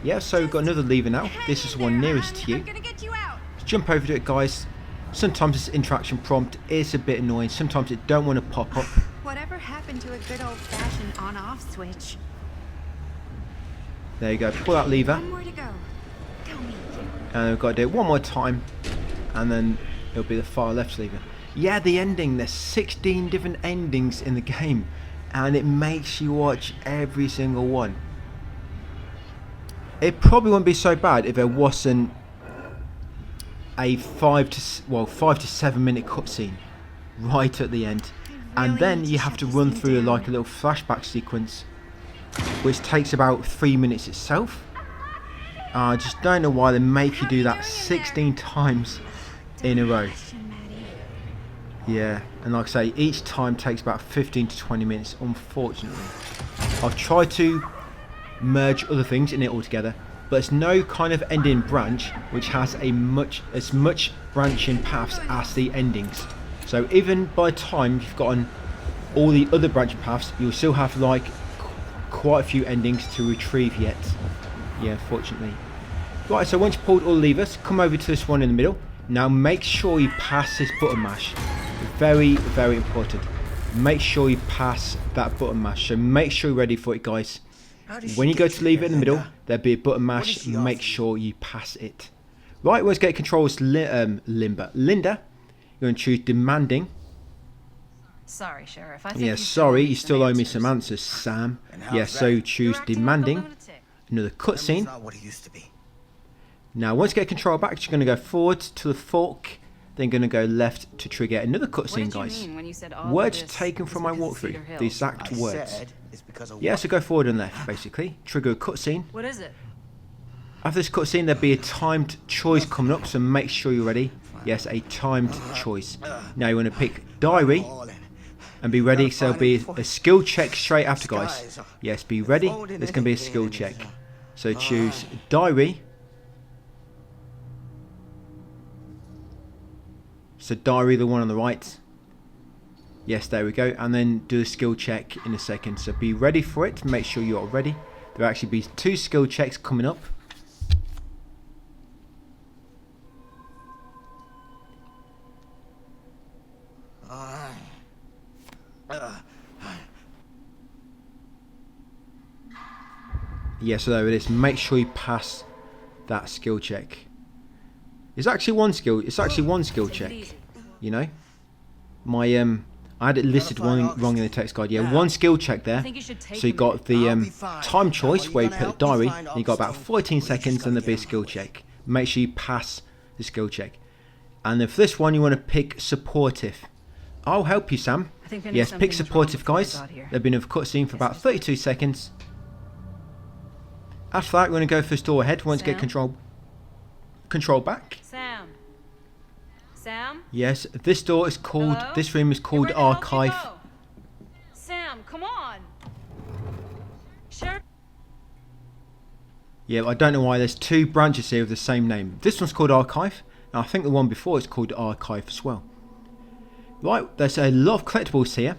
Yeah, so we've got another lever now. This is the one nearest to you. Just jump over to it, guys. Sometimes this interaction prompt is a bit annoying. Sometimes it don't want to pop up. Whatever happened to a good old-fashioned on-off switch? There you go. Pull that lever. One more to go. Go me. And we've got to do it one more time. And then it'll be the far left lever. Yeah, the ending. There's 16 different endings in the game. And it makes you watch every single one. It probably wouldn't be so bad if there wasn't a 5 to 7 minute cutscene right at the end, and then you have to run through like a little flashback sequence, which takes about 3 minutes itself. I just don't know why they make you do that 16 times in a row. Yeah, and like I say, each time takes about 15 to 20 minutes, unfortunately. I've tried to merge other things in it all together, but there's no kind of ending branch which has as much branching paths as the endings. So even by the time you've gotten all the other branching paths, you'll still have like quite a few endings to retrieve yet. Yeah, unfortunately. Right, so once you pulled all the levers, come over to this one in the middle. Now make sure you pass this button mash. Very, very important. Make sure you pass that button mash. So make sure you're ready for it, guys. When you go to leave it in the middle, there'll be a button mash. Make sure you pass it. Right, let's get controls. Linda, you're going to choose demanding. Sorry, Sheriff. I think Yeah, sorry, you still owe me some answers, Sam. Yeah, so choose demanding. Another cutscene. Now, once you get control back, you're going to go forward to the fork, then going to go left to trigger another cutscene, guys. Words taken from my walkthrough, the exact words. Yeah, so go forward and left, basically. Trigger a cutscene. What is it? After this cutscene, there'll be a timed choice coming up, so make sure you're ready. Yes, a timed choice. Now you want to pick diary and be ready, so there'll be a skill check straight after, guys. Yes, be ready. There's going to be a skill check. So choose diary. So diary, the one on the right. Yes, there we go. And then do a skill check in a second. So be ready for it. Make sure you are ready. There'll actually be 2 skill checks coming up. Yeah, so there it is. Make sure you pass that skill check. It's actually one skill. It's actually one skill check. You know, my I had it listed wrong in the text guide. Yeah, one skill check there. So you got the time choice where you put the diary. And you got about 14 seconds, and there'll be a skill check. Make sure you pass the skill check. And then for this one, you want to pick supportive. I'll help you, Sam. Yes, pick supportive, guys. There'll be another cutscene for about 32 seconds. After that, we're going to go for this door ahead. Once get control back. Sam? Yes, this door is called, Hello? this room is called Archive. Sam, come on. Sure. Yeah, I don't know why there's 2 branches here with the same name. This one's called Archive, and I think the one before is called Archive as well. Right, there's a lot of collectibles here,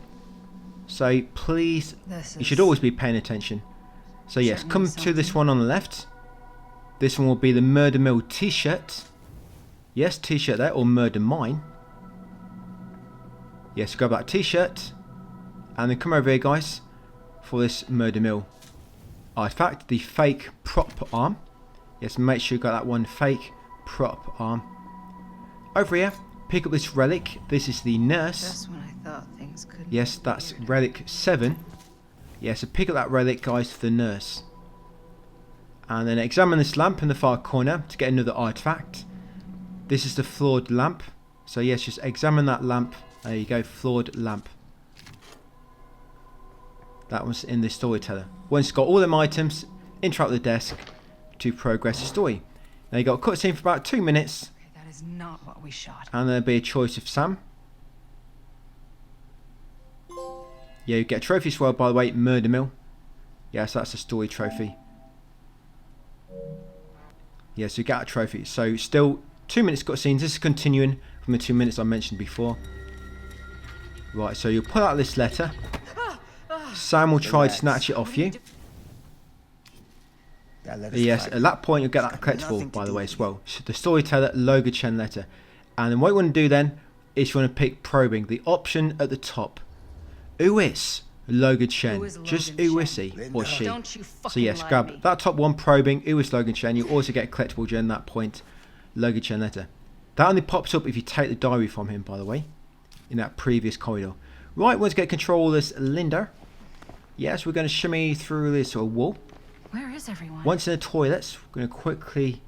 so please, you should always be paying attention. So yes, come to this one on the left. This one will be the Murder Mill t-shirt. Yes, t-shirt there, or Murder Mine. Yes, grab that t-shirt. And then come over here, guys, for this Murder Mill artifact, the fake prop arm. Yes, make sure you got that one fake prop arm. Over here, pick up this relic. This is the nurse. Just when I thought things could yes, that's relic 7. Yes, so pick up that relic, guys, for the nurse. And then examine this lamp in the far corner to get another artifact. This is the flawed lamp. So yes, just examine that lamp. There you go, flawed lamp. That was in the storyteller. Once you've got all them items, interact with the desk to progress the story. Now you got a cutscene for about 2 minutes. Okay, that is not what we shot. And there'll be a choice of Sam. Yeah, you get a trophy as well, by the way, Murder Mill. Yes, that's a story trophy. Yeah, so you get a trophy. So still 2 minutes cutscenes. This is continuing from the 2 minutes I mentioned before. Right, so you'll pull out this letter. Sam will try to snatch it off you. Yes, at that point you'll get that collectible, by the way, as well. So the Storyteller Logan Chen letter. And then what you want to do then is you want to pick probing. The option at the top. Who is Logan Chen? Just who is he or she? So yes, grab that top one, probing. Who is Logan Chen? You also get a collectible during that point. Logan Chen letter. That only pops up if you take the diary from him, by the way, in that previous corridor. Right, once you get control of this Linda. Yes, we're going to shimmy through this wall. Where is everyone? Once in the toilets, we're going to quickly...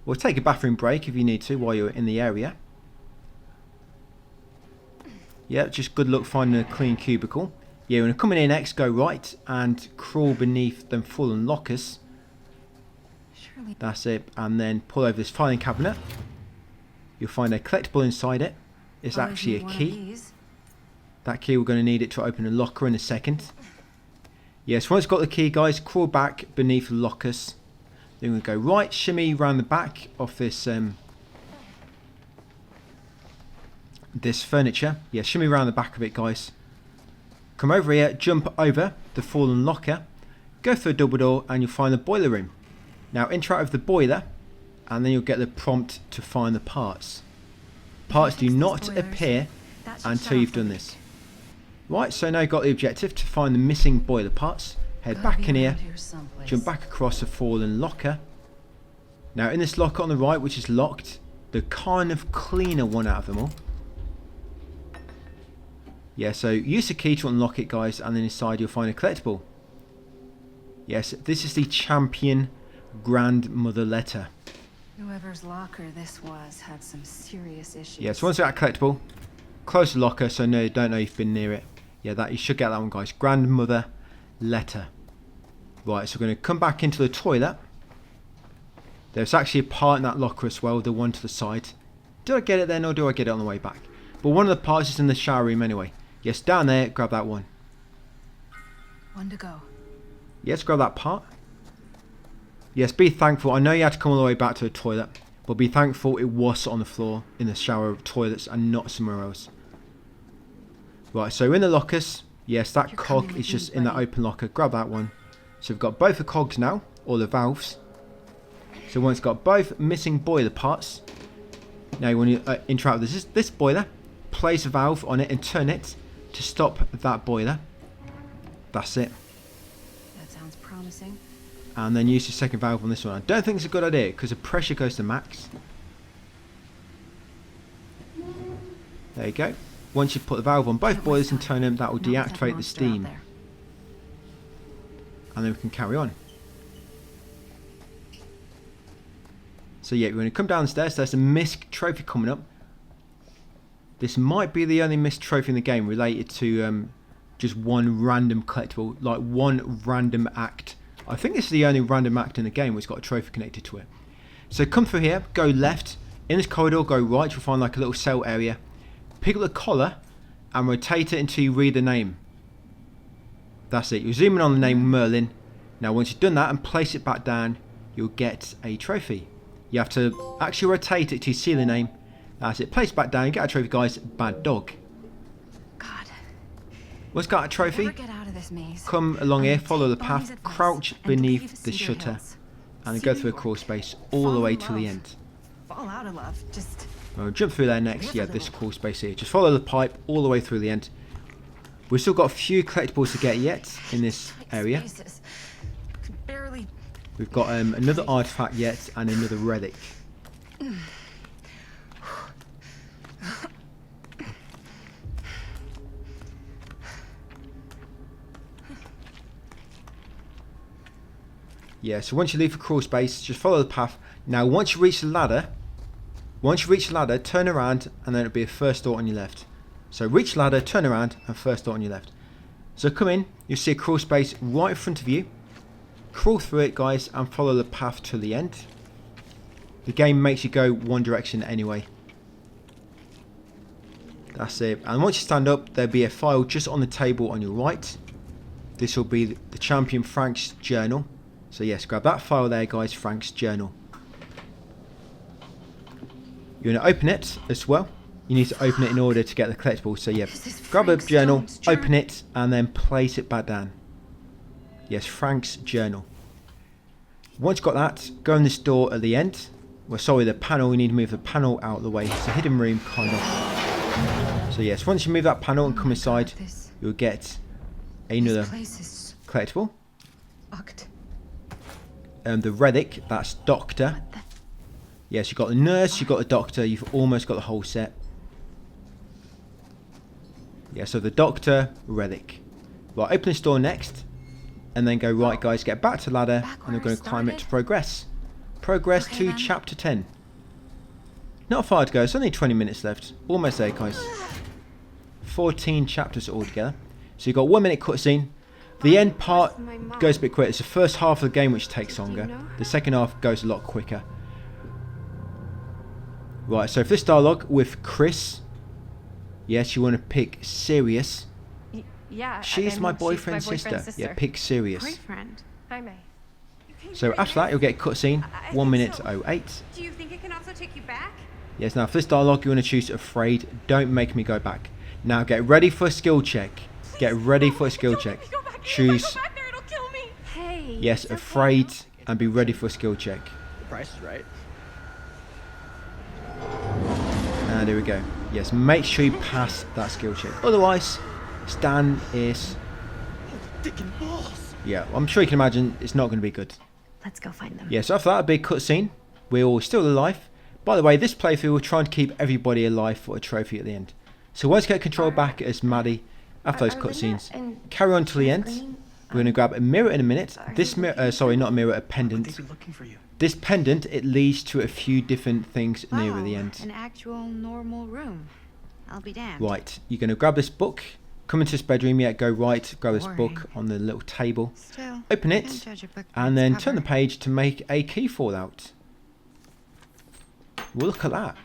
We'll take a bathroom break if you need to while you're in the area. Yeah, just good luck finding a clean cubicle. Yeah, when you're coming in next, go right and crawl beneath them fallen lockers. Surely. That's it. And then pull over this filing cabinet. You'll find a collectible inside it. It's actually a key. That key, we're going to need it to open a locker in a second. Yes, once you've got the key, guys, crawl back beneath the lockers. Then we'll go right, shimmy around the back of this this furniture. Yeah, shimmy around the back of it, guys. Come over here, jump over the fallen locker, go through a double door, and you'll find the boiler room. Now interact with the boiler, and then you'll get the prompt to find the parts. Parts do not appear until you've done this. Right, so now you've got the objective to find the missing boiler parts. Head back in here, jump back across the fallen locker. Now in this locker on the right, which is locked, the kind of cleaner one out of them all. Yeah, so use the key to unlock it, guys, and then inside you'll find a collectible. Yes, this is the Champion Grandmother letter. Whoever's locker this was had some serious issues. Yeah, so once you get that collectible, close the locker so no, you don't know you've been near it. Yeah, that you should get that one, guys. Grandmother letter. Right, so we're going to come back into the toilet. There's actually a part in that locker as well, the one to the side. Did I get it then or do I get it on the way back? But one of the parts is in the shower room anyway. Yes, down there, grab that one. One to go. Yes, grab that part. Yes, be thankful. I know you had to come all the way back to the toilet, but be thankful it was on the floor in the shower toilets and not somewhere else. Right, so in the lockers, yes, that cog is just in that open locker. Grab that one. So we've got both the cogs now, or the valves. So once you've got both missing boiler parts, now you want to interact with this boiler, place a valve on it and turn it to stop that boiler. That's it. That sounds promising. And then use the second valve on this one. I don't think it's a good idea because the pressure goes to max. There you go. Once you put the valve on both boilers and turn them, that will deactivate the steam. And then we can carry on. So yeah, we're going to come downstairs. There's a missed trophy coming up. This might be the only missed trophy in the game related to just one random collectible, like one random act. I think this is the only random act in the game which got a trophy connected to it. So come through here, go left. In this corridor, go right. You'll find like a little cell area. Pick up the collar and rotate it until you read the name. That's it. You'll zoom in on the name Merlin. Now once you've done that and place it back down, you'll get a trophy. You have to actually rotate it to see the name. That's it. Place it back down. You get a trophy, guys. Bad dog. God. Once got a trophy, Get out of this maze. come along here, follow the path, crouch beneath the shutter, and then go through a crawl space all the way to the end. Fall out of love. Just We'll jump through there next. Yeah, this crawl space here. Just follow the pipe all the way through the end. We've still got a few collectibles to get yet in this area. barely. We've got another artifact yet and another relic. Yeah, so once you leave the crawl space, just follow the path. Now, once you reach the ladder, turn around, and then it'll be a first door on your left. So reach ladder, turn around, and first door on your left. So come in, you'll see a crawl space right in front of you. Crawl through it, guys, and follow the path to the end. The game makes you go one direction anyway. That's it. And once you stand up, there'll be a file just on the table on your right. This will be the Champion Frank's journal. So yes, grab that file there, guys, Frank's journal. You want to open it as well. You need to open it in order to get the collectible. So yeah, grab a journal, open it, and then place it back down. Yes, Frank's journal. Once you've got that, go in this door at the end. Well, sorry, the panel. You need to move the panel out of the way. It's a hidden room, kind of. So yes, once you move that panel and come inside, you'll get another collectible. The relic, that's Doctor. Yes, you've got the nurse, you've got the doctor, you've almost got the whole set. Yeah, so the Doctor, relic. Right, open this door next. And then go, right guys, get back to the ladder. And we're going to climb it to progress. Progress to chapter 10. Not far to go, it's only 20 minutes left. Almost there, guys. 14 chapters altogether. So you've got 1 minute cutscene. The end part goes a bit quicker. It's the first half of the game which takes longer. The second half goes a lot quicker. Right, so for this dialogue with Chris, yes, you want to pick Sirius. Yeah. She's my boyfriend's sister. Yeah, pick Sirius. Boyfriend. Hi, May. So after that, you'll get cutscene. 1 minute 08. Do you think it can also take you back? Yes, now for this dialogue, you want to choose Afraid. Don't make me go back. Now get ready for a skill check. Get ready for a skill check. Choose. Hey. Yes, Afraid, and be ready for a skill check. The price is right. And there we go. Yes, make sure you pass that skill check. Otherwise, Stan is... Yeah, I'm sure you can imagine it's not going to be good. Let's go find them. Yeah, so after that, a big cutscene. We're all still alive. By the way, this playthrough, we're trying to keep everybody alive for a trophy at the end. So once you get control back as Maddie, after those cutscenes, carry on till the end. We're going to grab a mirror in a minute. This mirror, sorry, not a mirror, a pendant. This pendant, it leads to a few different things near the end. An actual normal room. I'll be damned. Right, you're going to grab this book. Come into this bedroom, yeah, go right, grab this book on the little table. Still, open it, and then turn the page to make a key fall out. Well, look at that.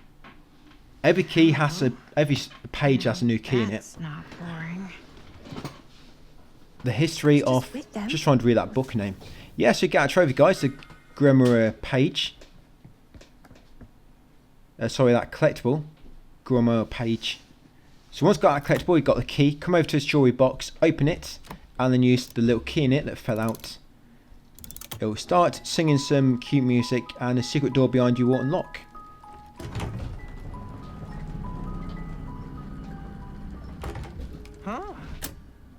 Every key has every page has a new key in it. That's not boring. The history of... Just trying to read that book name. Yeah, so you get a trophy, guys. The Grimoire page. Sorry, that collectible. Grimoire page. So once you've got that collectible, you've got the key. Come over to this jewelry box, open it, and then use the little key in it that fell out. It will start singing some cute music, and a secret door behind you will unlock. Huh?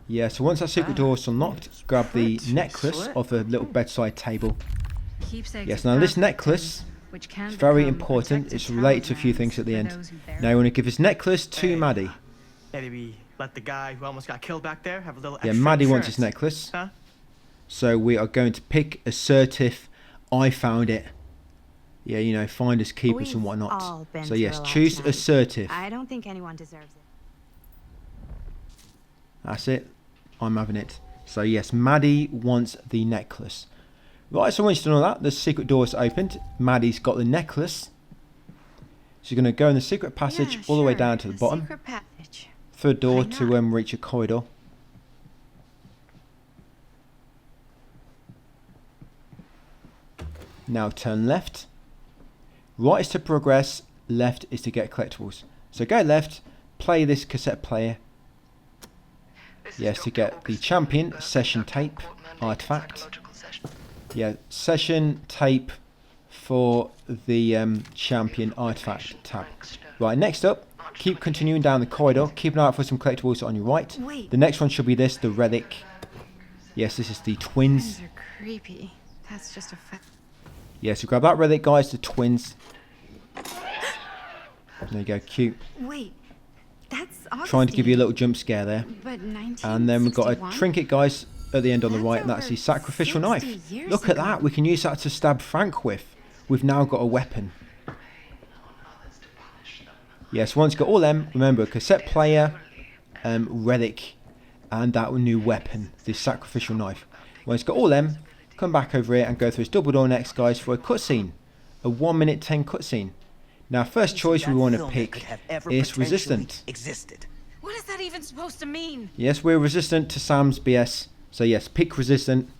Yeah, so once that secret door is unlocked, grab the necklace off the little bedside table. Yes, now this necklace is very important. It's related to a few things at the end. Now you want to give this necklace to Maddie. Maybe let the guy who almost got killed back there have a little Yeah, extra Maddie wants insurance. his necklace. Huh? So we are going to pick assertive. I found it. Yeah, you know, finders keepers and whatnot. So yes, choose assertive. I don't think anyone deserves it. That's it. I'm having it. So yes, Maddie wants the necklace. Right, so once you've done all that, the secret door is opened. Maddie's got the necklace. She's going to go in the secret passage all the way down to the bottom. Secret passage. Through a door to reach a corridor. Now turn left. Right is to progress, left is to get collectibles. So go left, play this cassette player. Yes, to get the champion session tape artifact. Yeah, session tape for the champion artifact tab. Right, next up, keep continuing down the corridor. Keep an eye out for some collectibles on your right. Wait. The next one should be this, the relic. Yes, this is the twins. These are creepy. That's just a fact. Yeah, so grab that relic, guys, the twins. There you go, cute. Wait, that's Augustine. Trying to give you a little jump scare there. But And then we've got a trinket, guys, at the end on the right, and that's the sacrificial knife. Look at that, we can use that to stab Frank with. We've now got a weapon. Yes, once you've got all them, remember, cassette player, relic, and that new weapon, the sacrificial knife. Once you've got all them, come back over here and go through this double door next, guys, for a cutscene. A 1 minute 10 cutscene. Now, first choice we want to pick is resistant. What is that even supposed to mean? Yes, we're resistant to Sam's BS. So yes, pick resistant.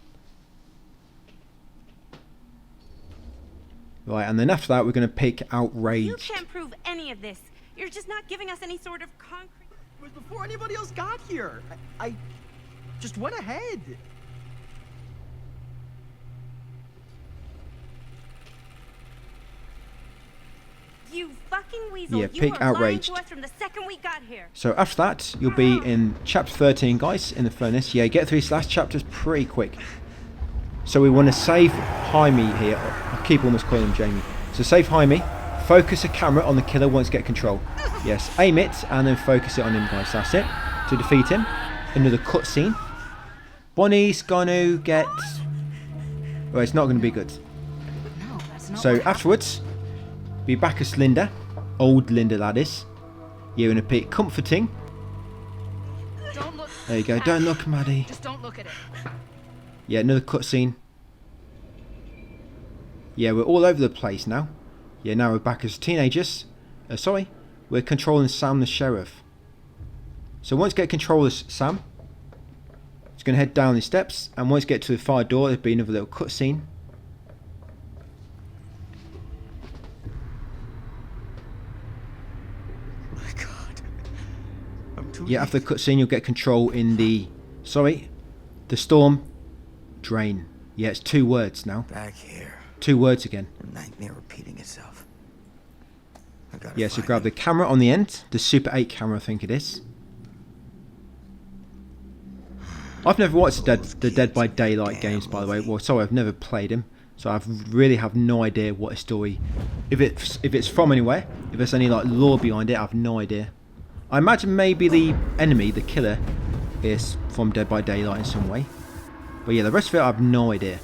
Right, and then after that, we're going to pick You Outraged. can't prove any of this. You're just not giving us any sort of concrete. It was before anybody else got here. I just went ahead. You fucking weasel. Yeah, You pick were lying Outraged. to us from the second we got here. So after that, you'll be in chapter 13, guys, in the furnace. Yeah, get through these last chapters pretty quick. So we want to save Jaime here. I keep almost calling him Jamie. So save Jaime. Focus a camera on the killer once get control. Yes, aim it and then focus it on him, guys. That's it. To defeat him. Another cutscene. Bonnie's gonna get... Well, it's not going to be good. No, that's not So what afterwards, be back as Linda. Old Linda, that is. You're going to pick Comforting. happened. Don't look. There you go. Don't look, Maddie. Just don't look at it. Yeah, another cutscene. Yeah, we're all over the place now. Yeah, now we're back as teenagers. Sorry, we're controlling Sam the sheriff. So once you get control of Sam, it's going to head down the steps, and once you get to the fire door, there'll be another little cutscene. My God. I'm too Yeah, after the cutscene, you'll get control in the... Sorry, the storm drain. Yeah, it's 2 words now. Back here. 2 words again. A nightmare repeating itself. I gotta Yeah, so find grab him. the camera on the end. The Super 8 camera, I think it is. I've never watched the Dead by Daylight games, by the way. Well, sorry, I've never played them. So I really have no idea what a story... If it's from anywhere, if there's any like lore behind it, I have no idea. I imagine maybe the enemy, the killer, is from Dead by Daylight in some way. But yeah, the rest of it, I have no idea.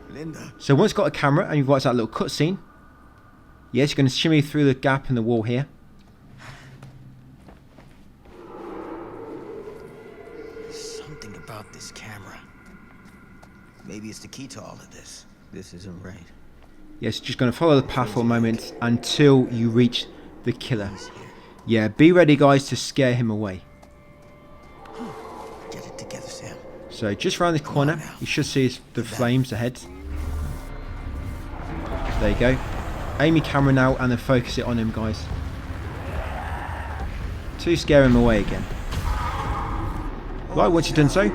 Linda. So once you've got a camera and you've watched that little cutscene, yes, you're going to shimmy through the gap in the wall here. Something about this camera. Maybe it's the key to all of this. This isn't right. Yes, just going to follow the path for a moment until you reach the killer. Yeah, be ready, guys, to scare him away. Get it together, Sam. So just around this corner, you should see the flames ahead. There you go. Aim your camera now and then focus it on him, guys. To scare him away again. Right, once you've done so,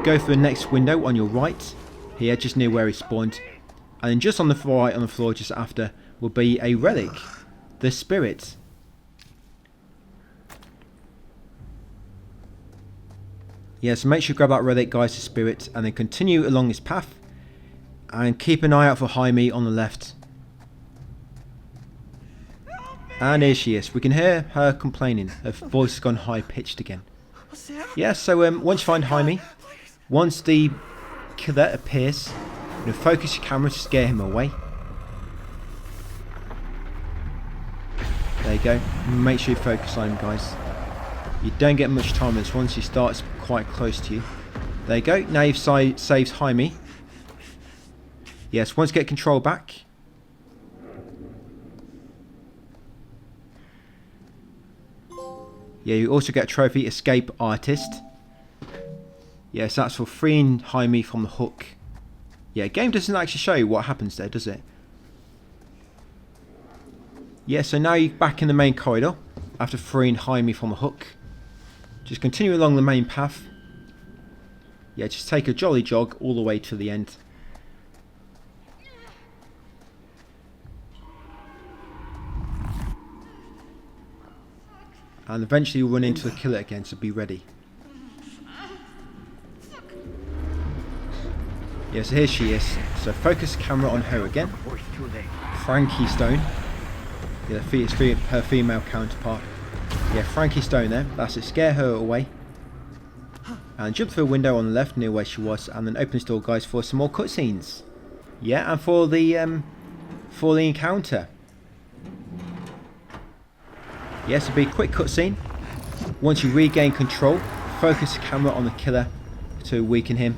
go for the next window on your right, here, just near where he spawned. And then just on the right on the floor, just after, will be a relic. The spirit. Yeah, so make sure you grab that relic, guys, the spirit, and then continue along this path. And keep an eye out for Jaime on the left. And here she is. We can hear her complaining. Her voice has gone high-pitched again. Yeah, so once you find Jaime, once the killer appears, you focus your camera to scare him away. There you go. Make sure you focus on him, guys. You don't get much time on this. Once he starts quite close to you. There you go. Now you've saved Jaime. Yes, once you get control back. Yeah, you also get a trophy, Escape Artist. Yes, that's for freeing Jaime from the hook. Yeah, game doesn't actually show you what happens there, does it? Yeah, so now you're back in the main corridor after freeing Jaime from the hook. Just continue along the main path. Yeah, just take a jolly jog all the way to the end. And eventually you'll run into the killer again, so be ready. Yeah, so here she is. So focus the camera on her again. Frankie Stone. Yeah, it's her female counterpart. Yeah, Frankie Stone there. That's it. Scare her away. And jump through a window on the left near where she was, and then open this door, guys, for some more cutscenes. Yeah, and for the encounter. Yes, it'll be a quick cutscene. Once you regain control, focus the camera on the killer to weaken him.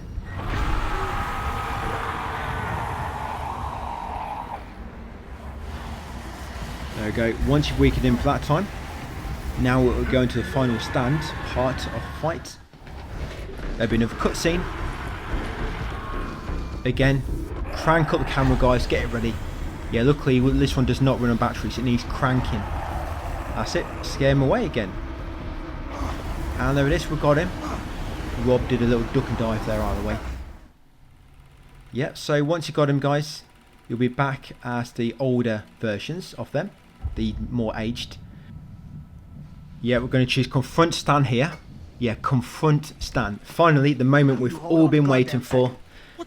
There we go. Once you've weakened him for that time, now we're going to the final stand part of the fight. There'll be another cutscene. Again, crank up the camera, guys. Get it ready. Yeah, luckily this one does not run on batteries. It needs cranking. That's it. Scare him away again. And there it is. We got him. Rob did a little duck and dive there out of the way. Yep, so once you got him, guys, you'll be back as the older versions of them. The more aged. Yeah, we're going to choose Confront Stan here. Yeah, Confront Stan. Finally, the moment we've all been waiting for.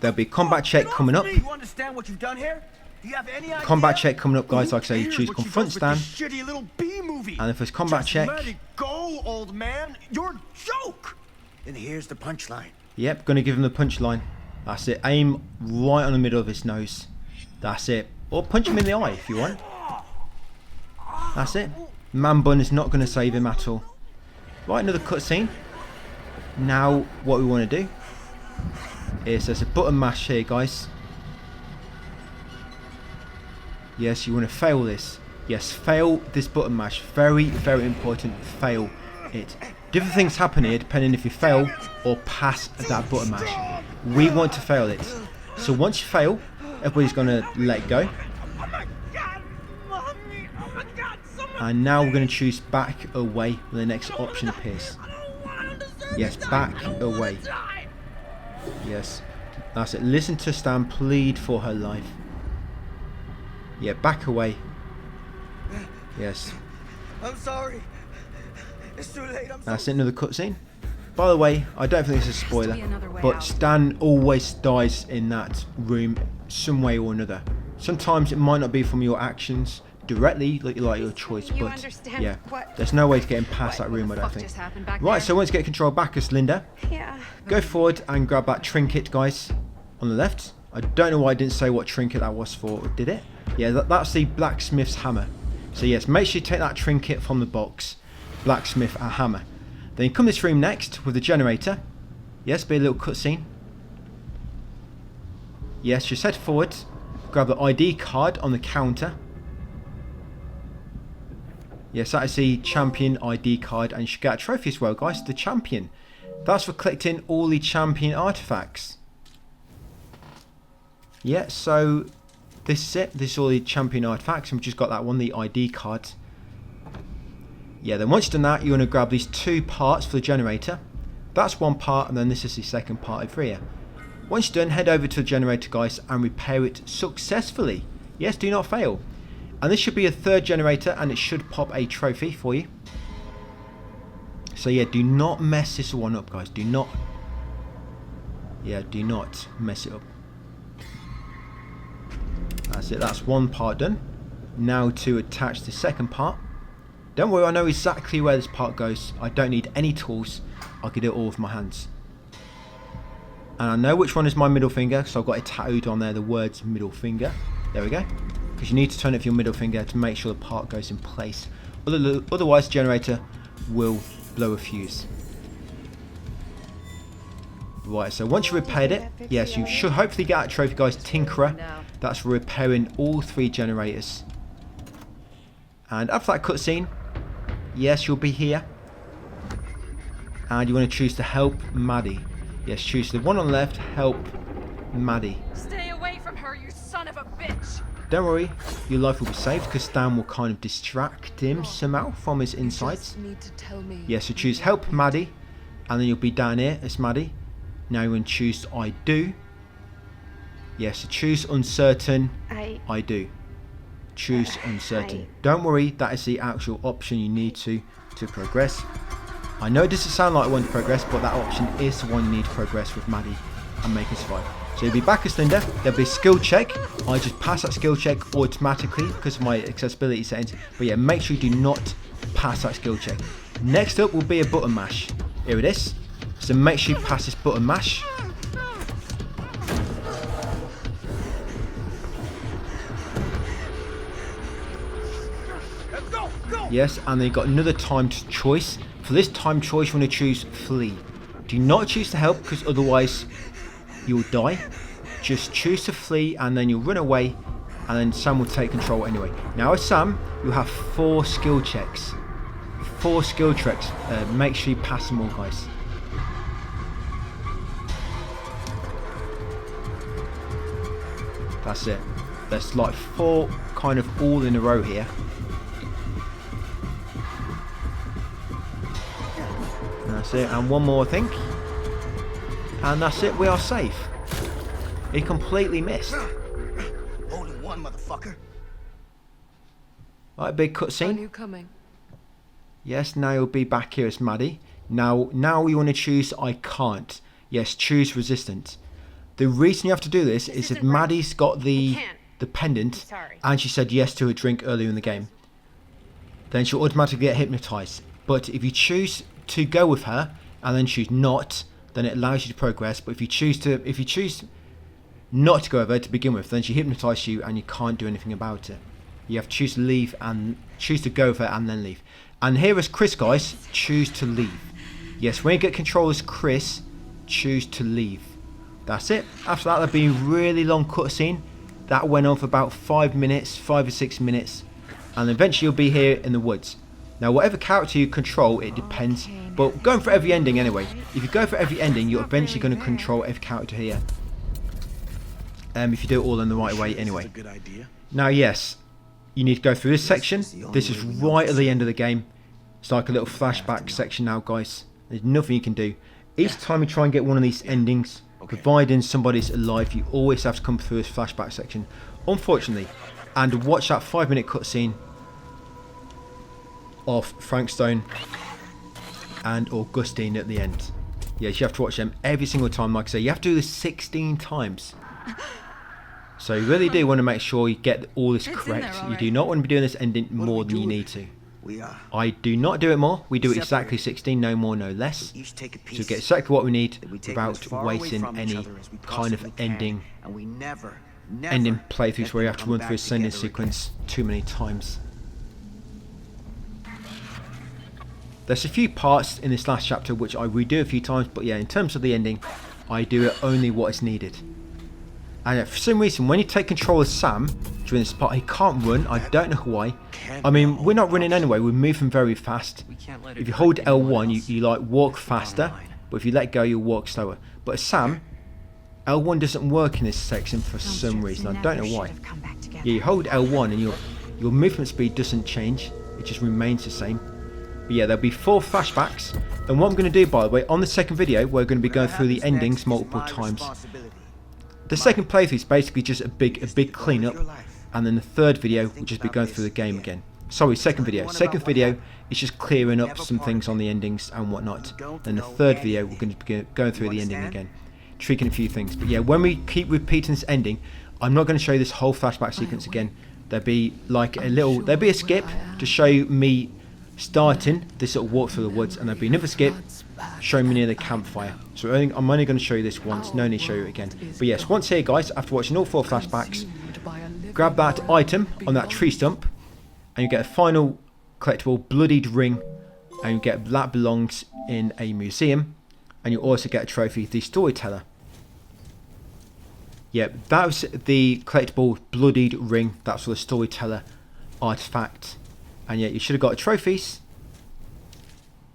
There'll be a combat check coming up. You understand what you've done here? Do you have any idea? Combat check coming up, guys. Like I say, you choose Confront Stan. Shitty little B movie. And if there's combat check. Let it go, old man. You're a joke. And here's the punchline. Yep, going to give him the punchline. That's it. Aim right on the middle of his nose. That's it. Or punch him in the eye if you want. That's it. Man bun is not going to save him at all. Right, another cutscene. Now, what we want to do is there's a button mash here, guys. Yes, you want to fail this. Yes, fail this button mash. Very, very important. Fail it. Different things happen here depending if you fail or pass that button mash. We want to fail it. So once you fail, everybody's going to let go. And now we're going to choose back away when the next option appears. Yes, back away. Yes, that's it. Listen to Stan plead for her life. Yeah, back away. Yes. I'm sorry. It's too late. That's it, another cutscene. By the way, I don't think this is a spoiler, but Stan always dies in that room some way or another. Sometimes it might not be from your actions directly, like your choice, but yeah, there's no way to get him past that room, I don't think. Right, so once you get control back as Linda, go forward and grab that trinket, guys, on the left. I don't know why I didn't say what trinket that was for, did it? Yeah, that's the blacksmith's hammer. So yes, make sure you take that trinket from the box, blacksmith a hammer. Then you come this room next with the generator. Yes, be a little cutscene. Yes, just head forward, grab the ID card on the counter. Yes, that is the champion ID card, and you should get a trophy as well, guys. The champion. That's for collecting all the champion artifacts. Yeah, so this is it. This is all the champion artifacts, and we've just got that one, the ID card. Yeah, then once you've done that, you're going to grab these two parts for the generator. That's one part, and then this is the second part over here. Once you're done, head over to the generator, guys, and repair it successfully. Yes, do not fail. And this should be a third generator, and it should pop a trophy for you. So yeah, do not mess this one up, guys. Do not. Yeah, do not mess it up. That's it. That's one part done. Now to attach the second part. Don't worry, I know exactly where this part goes. I don't need any tools. I can do it all with my hands. And I know which one is my middle finger, so I've got it tattooed on there, the words middle finger. There we go. Because you need to turn it with your middle finger to make sure the part goes in place. Otherwise, the generator will blow a fuse. Right, so once you repaired it, yes, you should hopefully get that trophy, guys, Tinkerer. That's for repairing all three generators. And after that cutscene, yes, you'll be here. And you want to choose to help Maddie. Yes, choose the one on the left, help Maddie. Stay away from her, you son of a bitch! Don't worry, your life will be saved because Stan will kind of distract him somehow from his insides. Yes, so choose help Maddie, and then you'll be down here as Maddie. Now you want to choose I do. Yes, so choose uncertain. I do. Choose uncertain. Don't worry, that is the actual option you need to progress. I know it doesn't sound like I want to progress, but that option is the one you need to progress with Maddie and make her survive. So you'll be back as Linda. There'll be a skill check. I just pass that skill check automatically because of my accessibility settings. But yeah, make sure you do not pass that skill check. Next up will be a button mash. Here it is. So make sure you pass this button mash. Yes, and then you've got another timed choice. For this timed choice, you want to choose flee. Do not choose to help because otherwise you'll die. Just choose to flee and then you'll run away and then Sam will take control anyway. Now as Sam, you'll have 4 skill checks. 4 skill checks. Make sure you pass them all, guys. That's it. There's like 4 kind of all in a row here. And that's it, and one more I think. And that's it, we are safe. He completely missed. Only one, motherfucker. Right, big cutscene. you coming? Yes, now you'll be back here as Maddie. Now you want to choose I can't. Yes, choose resistant. The reason you have to do this is if Maddie's got the pendant and she said yes to a drink earlier in the game, then she'll automatically get hypnotized. But if you choose to go with her and then choose not, then it allows you to progress. But if you choose not to go with her to begin with, then she hypnotizes you and you can't do anything about it. You have to choose to leave and choose to go with her and then leave. And here is Chris, guys. Choose to leave. Yes, when you get control as Chris, choose to leave. That's it. After that, there'll be a really long cutscene. That went on for about 5 minutes, 5 or 6 minutes. And eventually you'll be here in the woods. Now, whatever character you control, it depends. But going for every ending anyway. If you go for every ending, you're eventually going to control every character here. If you do it all in the right way anyway. Now, yes, you need to go through this section. This is right at the end of the game. It's like a little flashback section now, guys. There's nothing you can do. Each time you try and get one of these endings, providing somebody's alive, you always have to come through this flashback section, unfortunately. And watch that 5-minute cutscene of Frank Stone and Augustine at the end. Yes, you have to watch them every single time. Like I say, you have to do this 16 times. So you really do want to make sure you get all this correct. You do not want to be doing this ending more than you need to. I do not do it more. We do it exactly 16, no more, no less. So we get exactly what we need without wasting any kind of ending playthroughs where you have to run through a sending sequence too many times. There's a few parts in this last chapter which I redo a few times, but yeah, in terms of the ending, I do it only what is needed. And for some reason, when you take control of Sam during this part, he can't run. I don't know why. I mean, we're not running anyway. We're moving very fast. If you hold L1, you like walk faster. But if you let go, you'll walk slower. But Sam, L1 doesn't work in this section for some reason. I don't know why. Yeah, you hold L1 and your movement speed doesn't change. It just remains the same. But yeah, there'll be 4 flashbacks. And what I'm going to do, by the way, on the second video, we're going to be going through the endings multiple times. The second playthrough is basically just a big cleanup, and then the third video will just be going through the game again. Sorry, second video. Second video is just clearing up some things on the endings and whatnot. Then the third video we're going to be going through the ending again, tweaking a few things. But yeah, when we keep repeating this ending, I'm not going to show you this whole flashback sequence again. There'll be like there'll be a skip to show you me starting this little walk through the woods, and there'll be another skip showing me near the campfire. So I'm only going to show you this once, no need to show you it again. But yes, once here, guys, after watching all 4 flashbacks, grab that item on that tree stump and you get a final collectible bloodied ring, and you get that belongs in a museum, and you also get a trophy, the storyteller. Yep, that was the collectible bloodied ring. That's for the storyteller artifact. And yet you should have got trophies.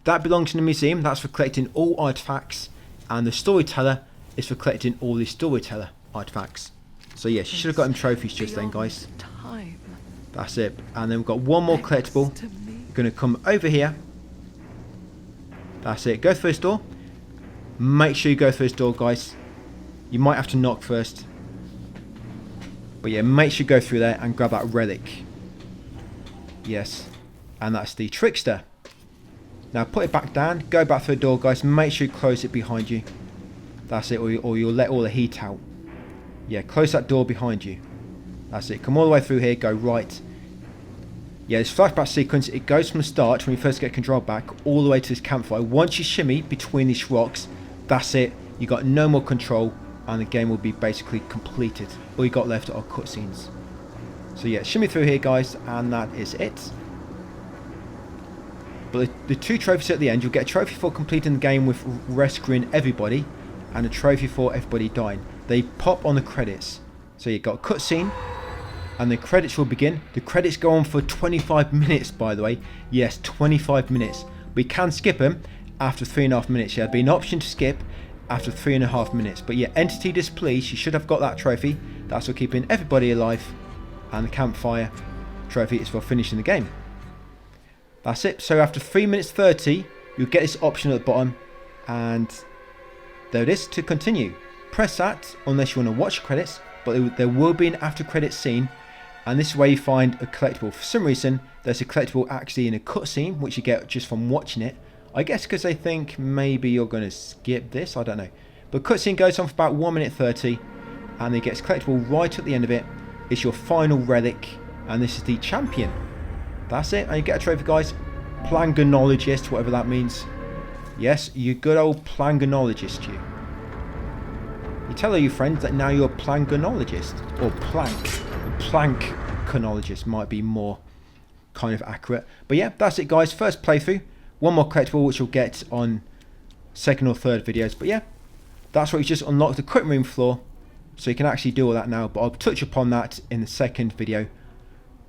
That belongs in the museum. That's for collecting all artifacts, and the storyteller is for collecting all the storyteller artifacts. So yes, you should have got them trophies just then, guys. That's it. And then we've got one more collectible. You're going to come over here. That's it. Go through this door. Make sure you go through this door, guys. You might have to knock first. But yeah, make sure you go through there and grab that relic. Yes. And that's the trickster. Now put it back down. Go back through the door, guys. Make sure you close it behind you. That's it. Or you'll let all the heat out. Yeah, close that door behind you. That's it. Come all the way through here. Go right. Yeah, this flashback sequence, it goes from the start when you first get control back all the way to this campfire. Once you shimmy between these rocks, that's it. You got no more control, and the game will be basically completed. All you got left are cutscenes. So yeah, shimmy through here, guys, and that is it. But the 2 trophies at the end, you'll get a trophy for completing the game with rescuing everybody, and a trophy for everybody dying. They pop on the credits. So you've got a cutscene, and the credits will begin. The credits go on for 25 minutes, by the way. Yes, 25 minutes. We can skip them after 3.5 minutes. There'll be an option to skip after 3.5 minutes. But yeah, entity displeased. You should have got that trophy. That's for keeping everybody alive. And the campfire trophy is for finishing the game. That's it. So after 3 minutes 30, you'll get this option at the bottom. And there it is to continue. Press that unless you want to watch credits. But there will be an after credits scene. And this is where you find a collectible. For some reason, there's a collectible actually in a cutscene, which you get just from watching it. I guess because they think maybe you're going to skip this. I don't know. But cutscene goes on for about 1 minute 30. And it gets collectible right at the end of it. It's your final relic. And this is the champion. That's it. And you get a trophy, guys. Plangonologist, whatever that means. Yes, you good old plangonologist, you. You tell all your friends that now you're a plangonologist. Or plankconologist might be more kind of accurate. But yeah, that's it, guys. First playthrough. One more collectible, which you'll get on second or third videos. But yeah, that's what you just unlocked the quick room floor. So you can actually do all that now. But I'll touch upon that in the second video.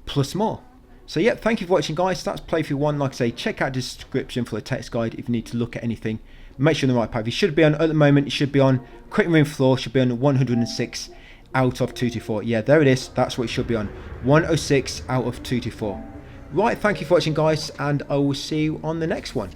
Plus more. So yeah, thank you for watching, guys. That's playthrough 1. Like I say, check out the description for the text guide if you need to look at anything. Make sure you're on the right path. You should be on, at the moment, you should be on quick room floor, should be on 106 out of 224. Yeah, there it is. That's what it should be on. 106 out of 224. Right, thank you for watching, guys, and I will see you on the next one.